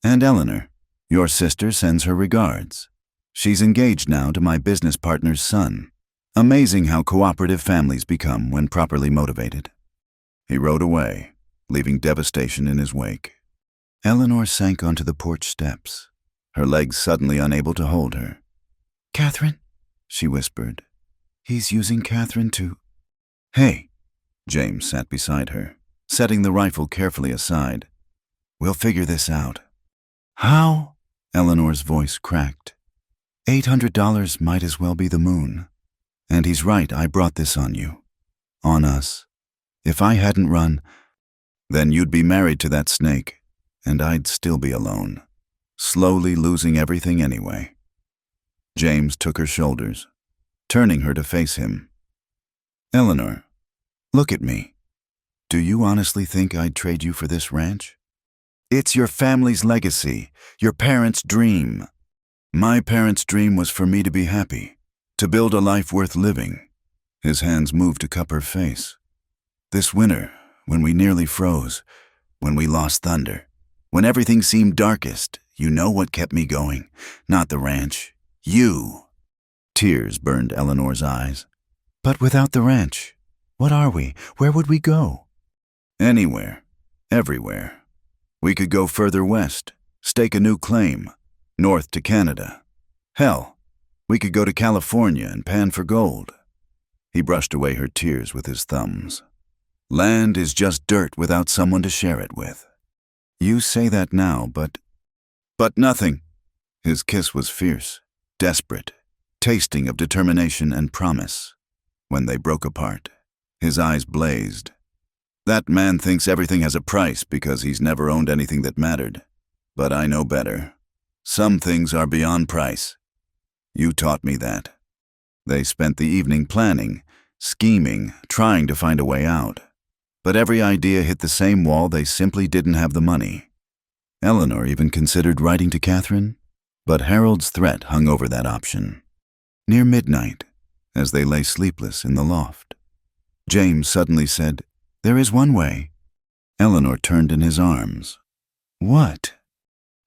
and Eleanor, your sister sends her regards. She's engaged now to my business partner's son. Amazing how cooperative families become when properly motivated. He rode away, leaving devastation in his wake. Eleanor sank onto the porch steps, her legs suddenly unable to hold her. Catherine, she whispered. He's using Catherine to... Hey, James sat beside her, setting the rifle carefully aside. We'll figure this out. How? Eleanor's voice cracked. $800 might as well be the moon. And he's right, I brought this on you. On us. If I hadn't run, then you'd be married to that snake, and I'd still be alone, slowly losing everything anyway. James took her shoulders, turning her to face him. Eleanor, look at me. Do you honestly think I'd trade you for this ranch? It's your family's legacy, your parents' dream. My parents' dream was for me to be happy, to build a life worth living. His hands moved to cup her face. This winter, when we nearly froze, when we lost thunder, when everything seemed darkest, you know what kept me going? Not the ranch. You. Tears burned Eleanor's eyes. But without the ranch, what are we? Where would we go? Anywhere. Everywhere. We could go further west, stake a new claim, north to Canada. Hell, we could go to California and pan for gold. He brushed away her tears with his thumbs. Land is just dirt without someone to share it with. You say that now, but nothing. His kiss was fierce, desperate, tasting of determination and promise. When they broke apart, his eyes blazed. That man thinks everything has a price because he's never owned anything that mattered. But I know better. Some things are beyond price. You taught me that. They spent the evening planning, scheming, trying to find a way out. But every idea hit the same wall. They simply didn't have the money. Eleanor even considered writing to Catherine, but Harold's threat hung over that option. Near midnight, as they lay sleepless in the loft, James suddenly said, "There is one way." Eleanor turned in his arms. "What?"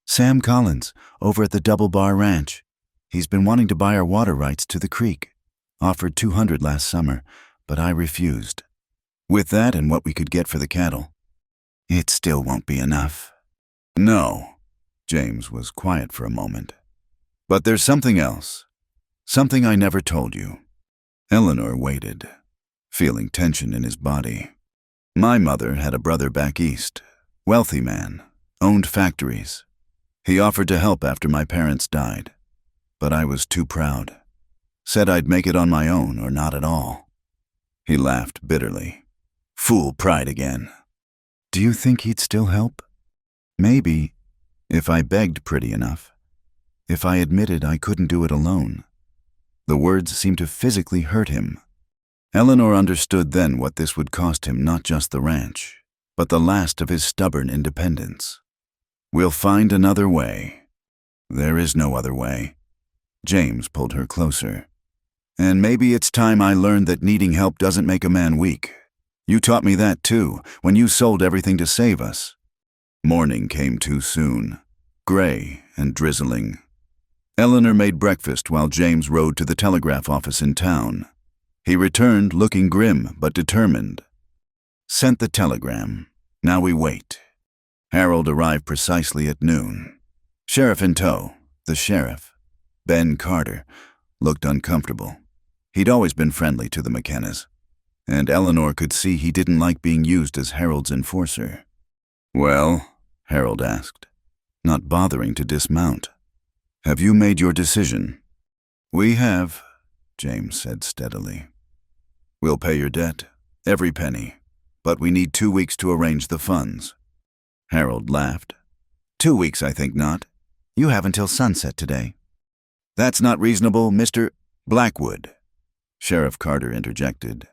"Sam Collins, over at the Double Bar Ranch. He's been wanting to buy our water rights to the creek. Offered $200 last summer, but I refused. With that and what we could get for the cattle, it still won't be enough." "No." James was quiet for a moment. "But there's something else. Something I never told you." Eleanor waited, feeling tension in his body. "My mother had a brother back east, wealthy man, owned factories. He offered to help after my parents died, but I was too proud. Said I'd make it on my own or not at all." He laughed bitterly. "Fool pride again." "Do you think he'd still help?" "Maybe, if I begged pretty enough. If I admitted I couldn't do it alone." The words seemed to physically hurt him. Eleanor understood then what this would cost him, not just the ranch, but the last of his stubborn independence. "We'll find another way." "There is no other way." James pulled her closer. "And maybe it's time I learned that needing help doesn't make a man weak. You taught me that too, when you sold everything to save us." Morning came too soon, gray and drizzling. Eleanor made breakfast while James rode to the telegraph office in town. He returned looking grim but determined. "Sent the telegram. Now we wait." Harold arrived precisely at noon. Sheriff in tow, the sheriff, Ben Carter, looked uncomfortable. He'd always been friendly to the McKennas, and Eleanor could see he didn't like being used as Harold's enforcer. "Well?" Harold asked, not bothering to dismount. "Have you made your decision?" "We have," James said steadily. "We'll pay your debt, every penny, but we need 2 weeks to arrange the funds." Harold laughed. 2 weeks, I think not. You have until sunset today." "That's not reasonable, Mr. Blackwood," Sheriff Carter interjected.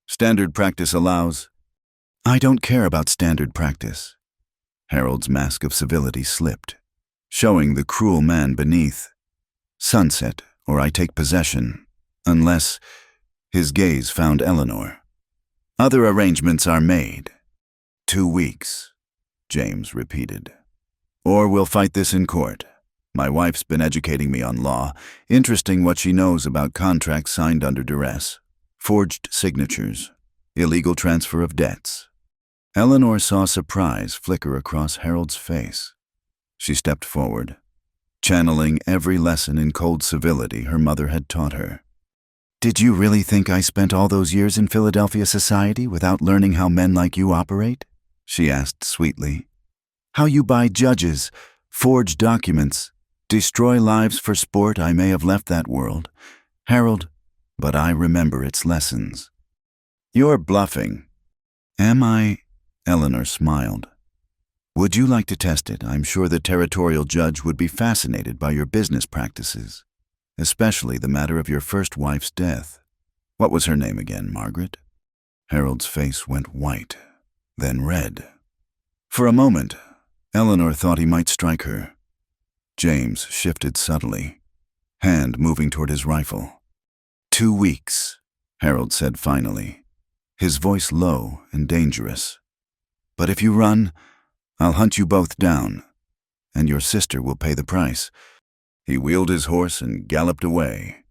"Standard practice allows—" "I don't care about standard practice." Harold's mask of civility slipped, showing the cruel man beneath. "Sunset, or I take possession, unless—" His gaze found Eleanor. "Other arrangements are made." 2 weeks, James repeated. "Or we'll fight this in court. My wife's been educating me on law, interesting what she knows about contracts signed under duress, forged signatures, illegal transfer of debts." Eleanor saw surprise flicker across Harold's face. She stepped forward, channeling every lesson in cold civility her mother had taught her. "Did you really think I spent all those years in Philadelphia society without learning how men like you operate?" she asked sweetly. "How you buy judges, forge documents, destroy lives for sport? I may have left that world, Harold, but I remember its lessons." "You're bluffing." "Am I?" Eleanor smiled. "Would you like to test it? I'm sure the territorial judge would be fascinated by your business practices, especially the matter of your first wife's death. What was her name again, Margaret?" Harold's face went white, then red. For a moment, Eleanor thought he might strike her. James shifted subtly, hand moving toward his rifle. 2 weeks, Harold said finally. his voice low and dangerous. "But if you run, I'll hunt you both down, and your sister will pay the price." He wheeled his horse and galloped away,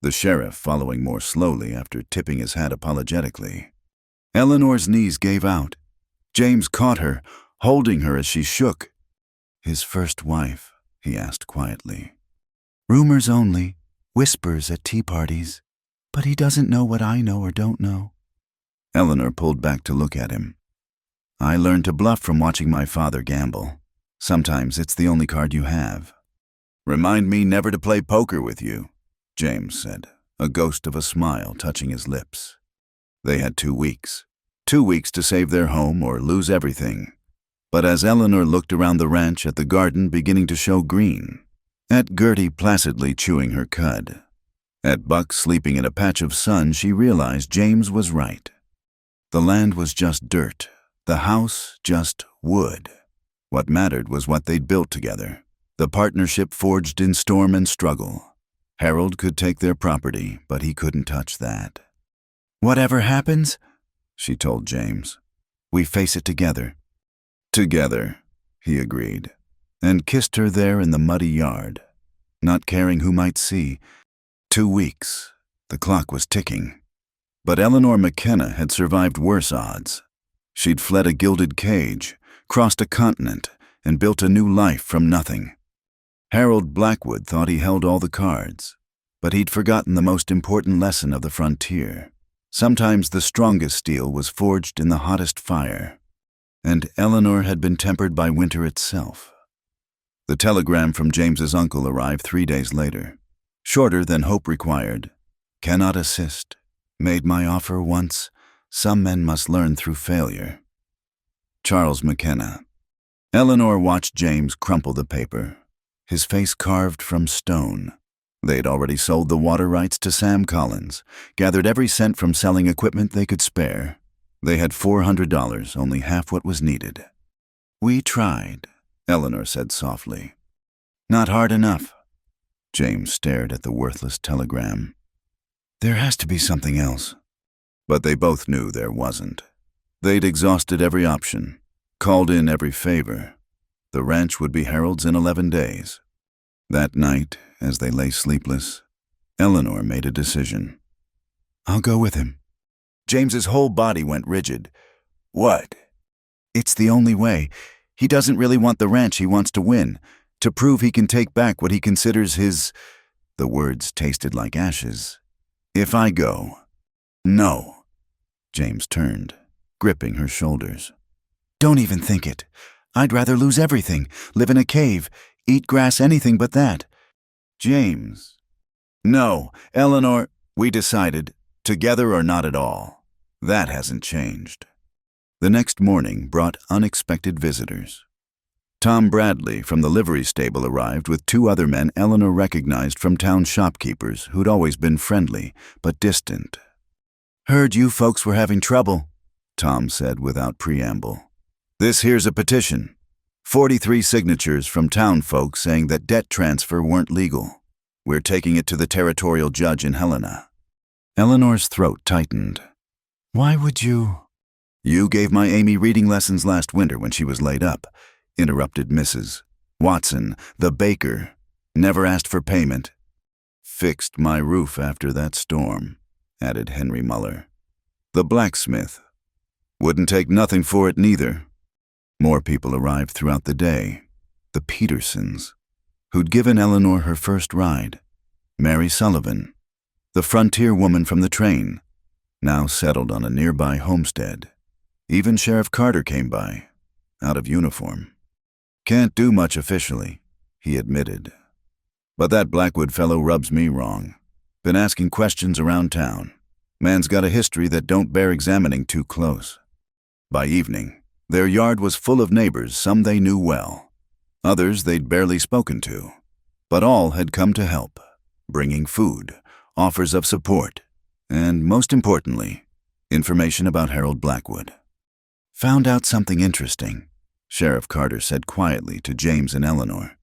the sheriff following more slowly after tipping his hat apologetically. Eleanor's knees gave out. James caught her, holding her as she shook. "His first wife?" he asked quietly. "Rumors only, whispers at tea parties. But he doesn't know what I know or don't know." Eleanor pulled back to look at him. "I learned to bluff from watching my father gamble. Sometimes it's the only card you have." "Remind me never to play poker with you," James said, a ghost of a smile touching his lips. They had 2 weeks. 2 weeks to save their home or lose everything. But as Eleanor looked around the ranch at the garden beginning to show green, at Gertie placidly chewing her cud, at Buck sleeping in a patch of sun, she realized James was right. The land was just dirt, the house just wood. What mattered was what they'd built together, the partnership forged in storm and struggle. Harold could take their property, but he couldn't touch that. "Whatever happens," she told James, "we face it together." "Together," he agreed, and kissed her there in the muddy yard, not caring who might see. 2 weeks. The clock was ticking. But Eleanor McKenna had survived worse odds. She'd fled a gilded cage, crossed a continent, and built a new life from nothing. Harold Blackwood thought he held all the cards, but he'd forgotten the most important lesson of the frontier. Sometimes the strongest steel was forged in the hottest fire, and Eleanor had been tempered by winter itself. The telegram from James's uncle arrived 3 days later. Shorter than hope required. "Cannot assist. Made my offer once. Some men must learn through failure. Charles McKenna." Eleanor watched James crumple the paper, his face carved from stone. They'd already sold the water rights to Sam Collins, gathered every cent from selling equipment they could spare. They had $400, only half what was needed. "We tried," Eleanor said softly. "Not hard enough." James stared at the worthless telegram. "There has to be something else." But they both knew there wasn't. They'd exhausted every option, called in every favor. The ranch would be Harold's in 11 days. That night, as they lay sleepless, Eleanor made a decision. "I'll go with him." James's whole body went rigid. "What?" "It's the only way. He doesn't really want the ranch, he wants to win. To prove he can take back what he considers his—" The words tasted like ashes. "If I go—" "No." James turned, gripping her shoulders. "Don't even think it. I'd rather lose everything, live in a cave, eat grass, anything but that." "James." "No, Eleanor, we decided, together or not at all. That hasn't changed." The next morning brought unexpected visitors. Tom Bradley from the livery stable arrived with 2 other men Eleanor recognized from town shopkeepers who'd always been friendly but distant. "Heard you folks were having trouble," Tom said without preamble. "This here's a petition. 43 signatures from town folks saying that debt transfer weren't legal. We're taking it to the territorial judge in Helena." Eleanor's throat tightened. "Why would you—" "You gave my Amy reading lessons last winter when she was laid up," interrupted Mrs. Watson, the baker. "Never asked for payment." "Fixed my roof after that storm," added Henry Muller. "The blacksmith. Wouldn't take nothing for it neither." More people arrived throughout the day. The Petersons, who'd given Eleanor her first ride. Mary Sullivan, the frontier woman from the train, now settled on a nearby homestead. Even Sheriff Carter came by, out of uniform. "Can't do much officially," he admitted. "But that Blackwood fellow rubs me wrong. Been asking questions around town. Man's got a history that don't bear examining too close." By evening, their yard was full of neighbors, some they knew well. Others they'd barely spoken to. But all had come to help, bringing food, offers of support, and, most importantly, information about Harold Blackwood. "Found out something interesting," Sheriff Carter said quietly to James and Eleanor.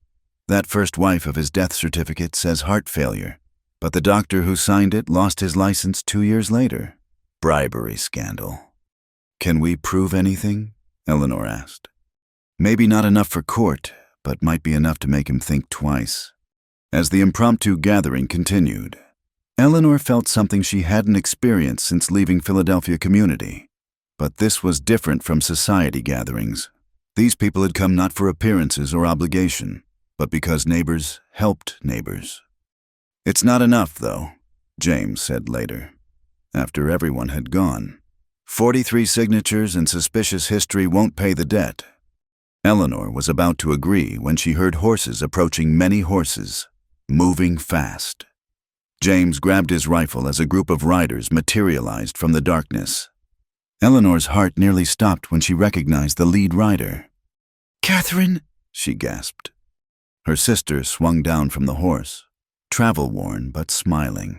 "That first wife of his death certificate says heart failure, but the doctor who signed it lost his license 2 years later. bribery scandal. Can we prove anything? Eleanor asked. Maybe not enough for court, but might be enough to make him think twice. As the impromptu gathering continued, Eleanor felt something she hadn't experienced since leaving Philadelphia community. But this was different from society gatherings. These people had come not for appearances or obligation, but because neighbors helped neighbors. It's not enough, though, James said later, after everyone had gone. 43 signatures and suspicious history won't pay the debt. Eleanor was about to agree when she heard horses approaching, many horses, moving fast. James grabbed his rifle as a group of riders materialized from the darkness. Eleanor's heart nearly stopped when she recognized the lead rider. "Catherine," she gasped. Her sister swung down from the horse, travel-worn but smiling.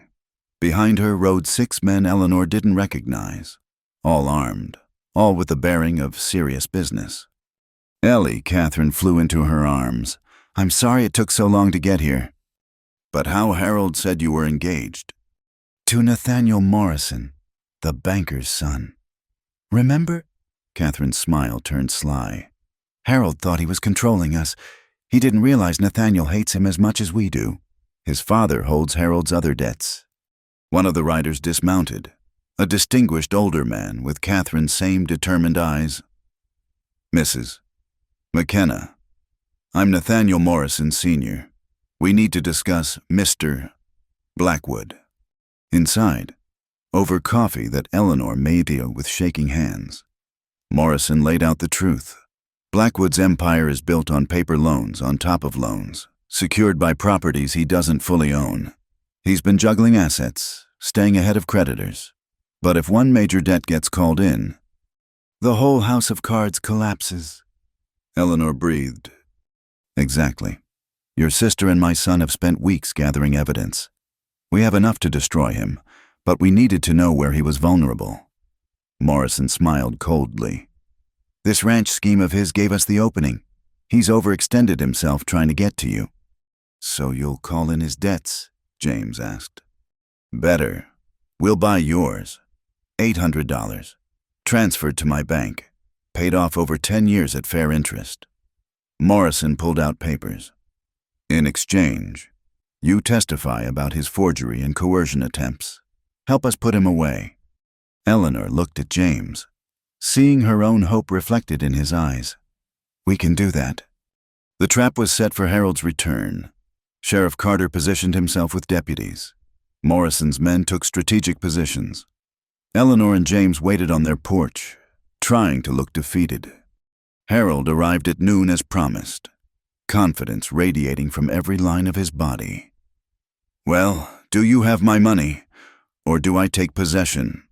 Behind her rode 6 men Eleanor didn't recognize, all armed, all with the bearing of serious business. "Ellie," Catherine flew into her arms. "I'm sorry it took so long to get here." "But how Harold said you were engaged?" "To Nathaniel Morrison, the banker's son. Remember?" Catherine's smile turned sly. "Harold thought he was controlling us. He didn't realize Nathaniel hates him as much as we do. His father holds Harold's other debts." One of the riders dismounted, a distinguished older man with Catherine's same determined eyes. "Mrs. McKenna, I'm Nathaniel Morrison, Sr. We need to discuss Mr. Blackwood." Inside, over coffee that Eleanor made with shaking hands, Morrison laid out the truth. Blackwood's empire is built on paper loans on top of loans, secured by properties he doesn't fully own. He's been juggling assets, staying ahead of creditors. But if one major debt gets called in, the whole house of cards collapses. Eleanor breathed. "Exactly. Your sister and my son have spent weeks gathering evidence. We have enough to destroy him, but we needed to know where he was vulnerable." Morrison smiled coldly. "This ranch scheme of his gave us the opening. He's overextended himself trying to get to you." "So you'll call in his debts?" James asked. "Better. We'll buy yours. $800. Transferred to my bank. Paid off over 10 years at fair interest." Morrison pulled out papers. "In exchange, you testify about his forgery and coercion attempts. Help us put him away." Eleanor looked at James, seeing her own hope reflected in his eyes. "We can do that." The trap was set for Harold's return. Sheriff Carter positioned himself with deputies. Morrison's men took strategic positions. Eleanor and James waited on their porch, trying to look defeated. Harold arrived at noon as promised, confidence radiating from every line of his body. "Well, do you have my money, or do I take possession?"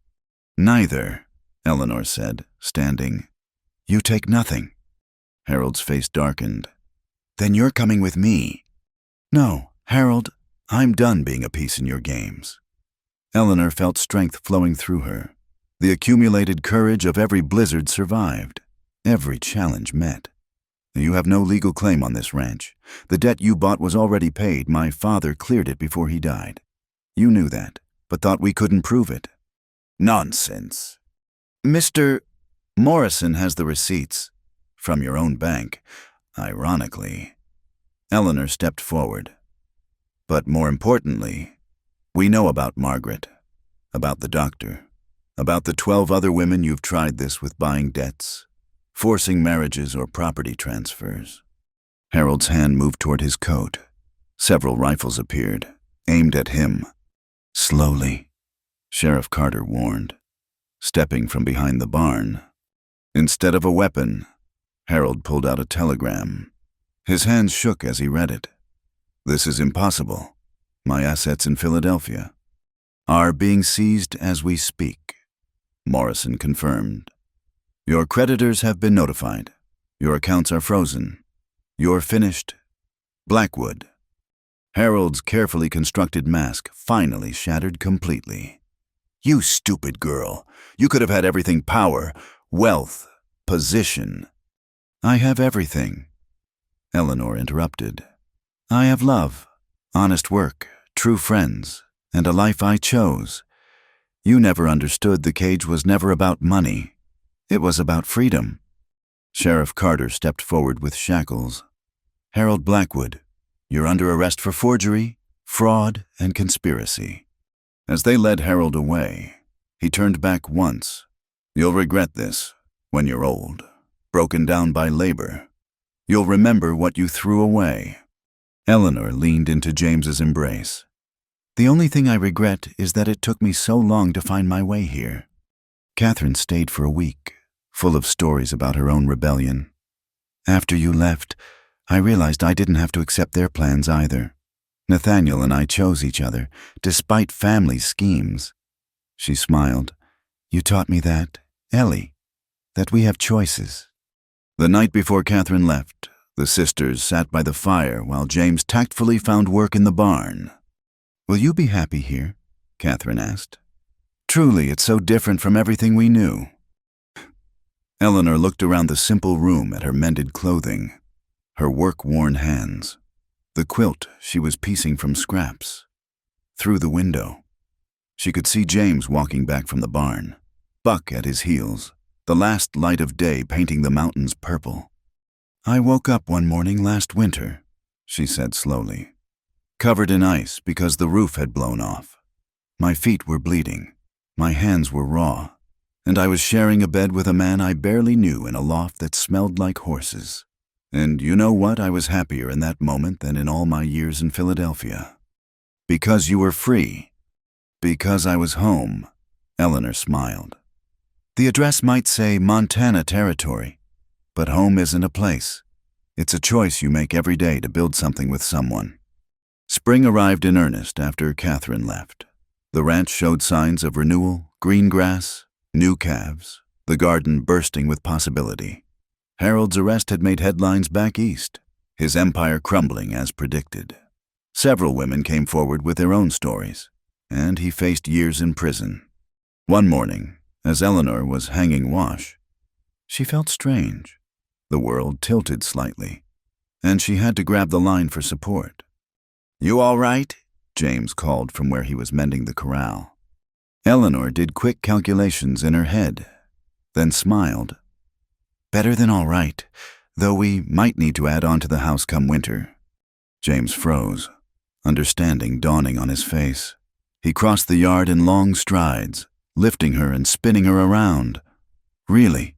"Neither," Eleanor said, standing. "You take nothing." Harold's face darkened. "Then you're coming with me." "No, Harold, I'm done being a piece in your games." Eleanor felt strength flowing through her. The accumulated courage of every blizzard survived, every challenge met. "You have no legal claim on this ranch. The debt you bought was already paid. My father cleared it before he died. You knew that, but thought we couldn't prove it." "Nonsense." "Mr. Morrison has the receipts. From your own bank, ironically." Eleanor stepped forward. "But more importantly, we know about Margaret, about the doctor, about the 12 other women you've tried this with, buying debts, forcing marriages or property transfers." Harold's hand moved toward his coat. Several rifles appeared, aimed at him. "Slowly," Sheriff Carter warned, stepping from behind the barn. Instead of a weapon, Harold pulled out a telegram. His hands shook as he read it. "This is impossible. My assets in Philadelphia are being seized as we speak," Morrison confirmed. "Your creditors have been notified. Your accounts are frozen. You're finished. Blackwood." Harold's carefully constructed mask finally shattered completely. "You stupid girl. You could have had everything: power, wealth, position." "I have everything," Eleanor interrupted. "I have love, honest work, true friends, and a life I chose. You never understood the cage was never about money. It was about freedom. Sheriff Carter stepped forward with shackles. Harold Blackwood, you're under arrest for forgery, fraud, and conspiracy. As they led Harold away, he turned back once. You'll regret this when you're old, broken down by labor. You'll remember what you threw away. Eleanor leaned into James's embrace. The only thing I regret is that it took me so long to find my way here. Catherine stayed for a week, full of stories about her own rebellion. After you left, I realized I didn't have to accept their plans either. Nathaniel and I chose each other, despite family schemes. She smiled. You taught me that, Ellie, that we have choices. The night before Catherine left, the sisters sat by the fire while James tactfully found work in the barn. Will you be happy here? Catherine asked. Truly, it's so different from everything we knew. Eleanor looked around the simple room at her mended clothing, her work-worn hands, the quilt she was piecing from scraps. Through the window, she could see James walking back from the barn, Buck at his heels, the last light of day painting the mountains purple. I woke up one morning last winter, she said slowly, covered in ice because the roof had blown off. My feet were bleeding, my hands were raw, and I was sharing a bed with a man I barely knew in a loft that smelled like horses. And you know what? I was happier in that moment than in all my years in Philadelphia. Because you were free. Because I was home. Eleanor smiled. The address might say Montana Territory, but home isn't a place. It's a choice you make every day to build something with someone. Spring arrived in earnest after Catherine left. The ranch showed signs of renewal, green grass, new calves, the garden bursting with possibility. Harold's arrest had made headlines back east, his empire crumbling as predicted. Several women came forward with their own stories, and he faced years in prison. One morning, as Eleanor was hanging wash, she felt strange. The world tilted slightly, and she had to grab the line for support. You all right? James called from where he was mending the corral. Eleanor did quick calculations in her head, then smiled. Better than all right, though we might need to add on to the house come winter. James froze, understanding dawning on his face. He crossed the yard in long strides, lifting her and spinning her around. Really?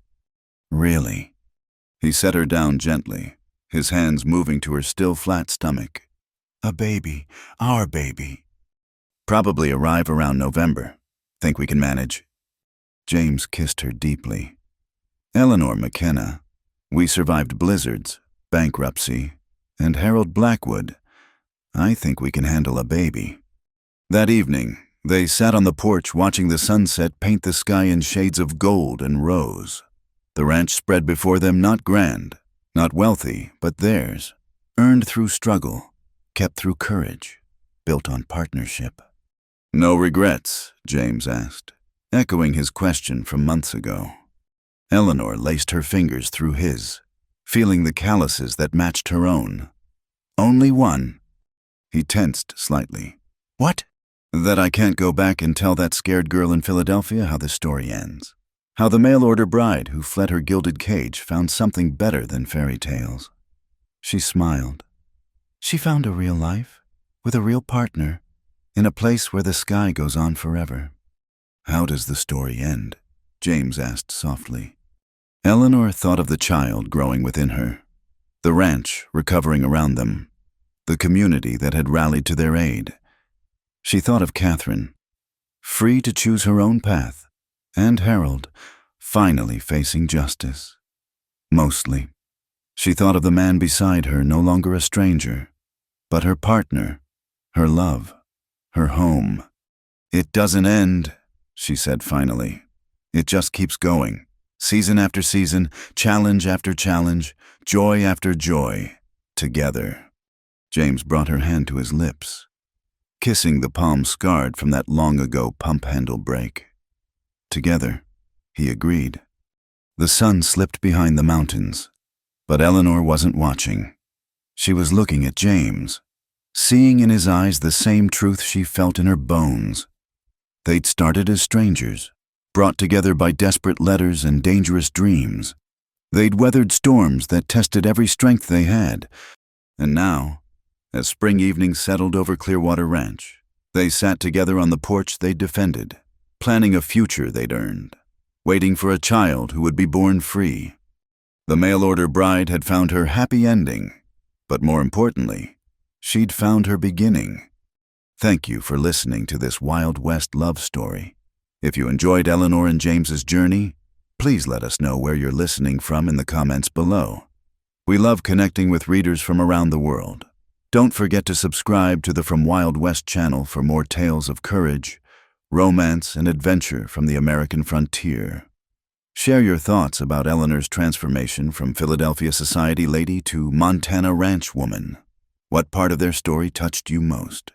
Really? He set her down gently, his hands moving to her still flat stomach. A baby, our baby. Probably arrive around November. Think we can manage? James kissed her deeply. Eleanor McKenna, we survived blizzards, bankruptcy, and Harold Blackwood. I think we can handle a baby. That evening, they sat on the porch watching the sunset paint the sky in shades of gold and rose. The ranch spread before them not grand, not wealthy, but theirs, earned through struggle, kept through courage, built on partnership. No regrets, James asked, echoing his question from months ago. Eleanor laced her fingers through his, feeling the calluses that matched her own. Only one. He tensed slightly. What? That I can't go back and tell that scared girl in Philadelphia how the story ends. How the mail-order bride who fled her gilded cage found something better than fairy tales. She smiled. She found a real life, with a real partner, in a place where the sky goes on forever. How does the story end? James asked softly. Eleanor thought of the child growing within her, the ranch recovering around them, the community that had rallied to their aid. She thought of Catherine, free to choose her own path, and Harold, finally facing justice. Mostly. She thought of the man beside her, no longer a stranger, but her partner, her love, her home. It doesn't end, she said finally. It just keeps going. Season after season, challenge after challenge, joy after joy, together. James brought her hand to his lips, kissing the palm scarred from that long-ago pump handle break. Together, he agreed. The sun slipped behind the mountains, but Eleanor wasn't watching. She was looking at James, seeing in his eyes the same truth she felt in her bones. They'd started as strangers, brought together by desperate letters and dangerous dreams. They'd weathered storms that tested every strength they had. And now, as spring evenings settled over Clearwater Ranch, they sat together on the porch they'd defended, planning a future they'd earned, waiting for a child who would be born free. The mail-order bride had found her happy ending, but more importantly, she'd found her beginning. Thank you for listening to this Wild West love story. If you enjoyed Eleanor and James's journey, please let us know where you're listening from in the comments below. We love connecting with readers from around the world. Don't forget to subscribe to the From Wild West channel for more tales of courage, romance, and adventure from the American frontier. Share your thoughts about Eleanor's transformation from Philadelphia society lady to Montana ranch woman. What part of their story touched you most?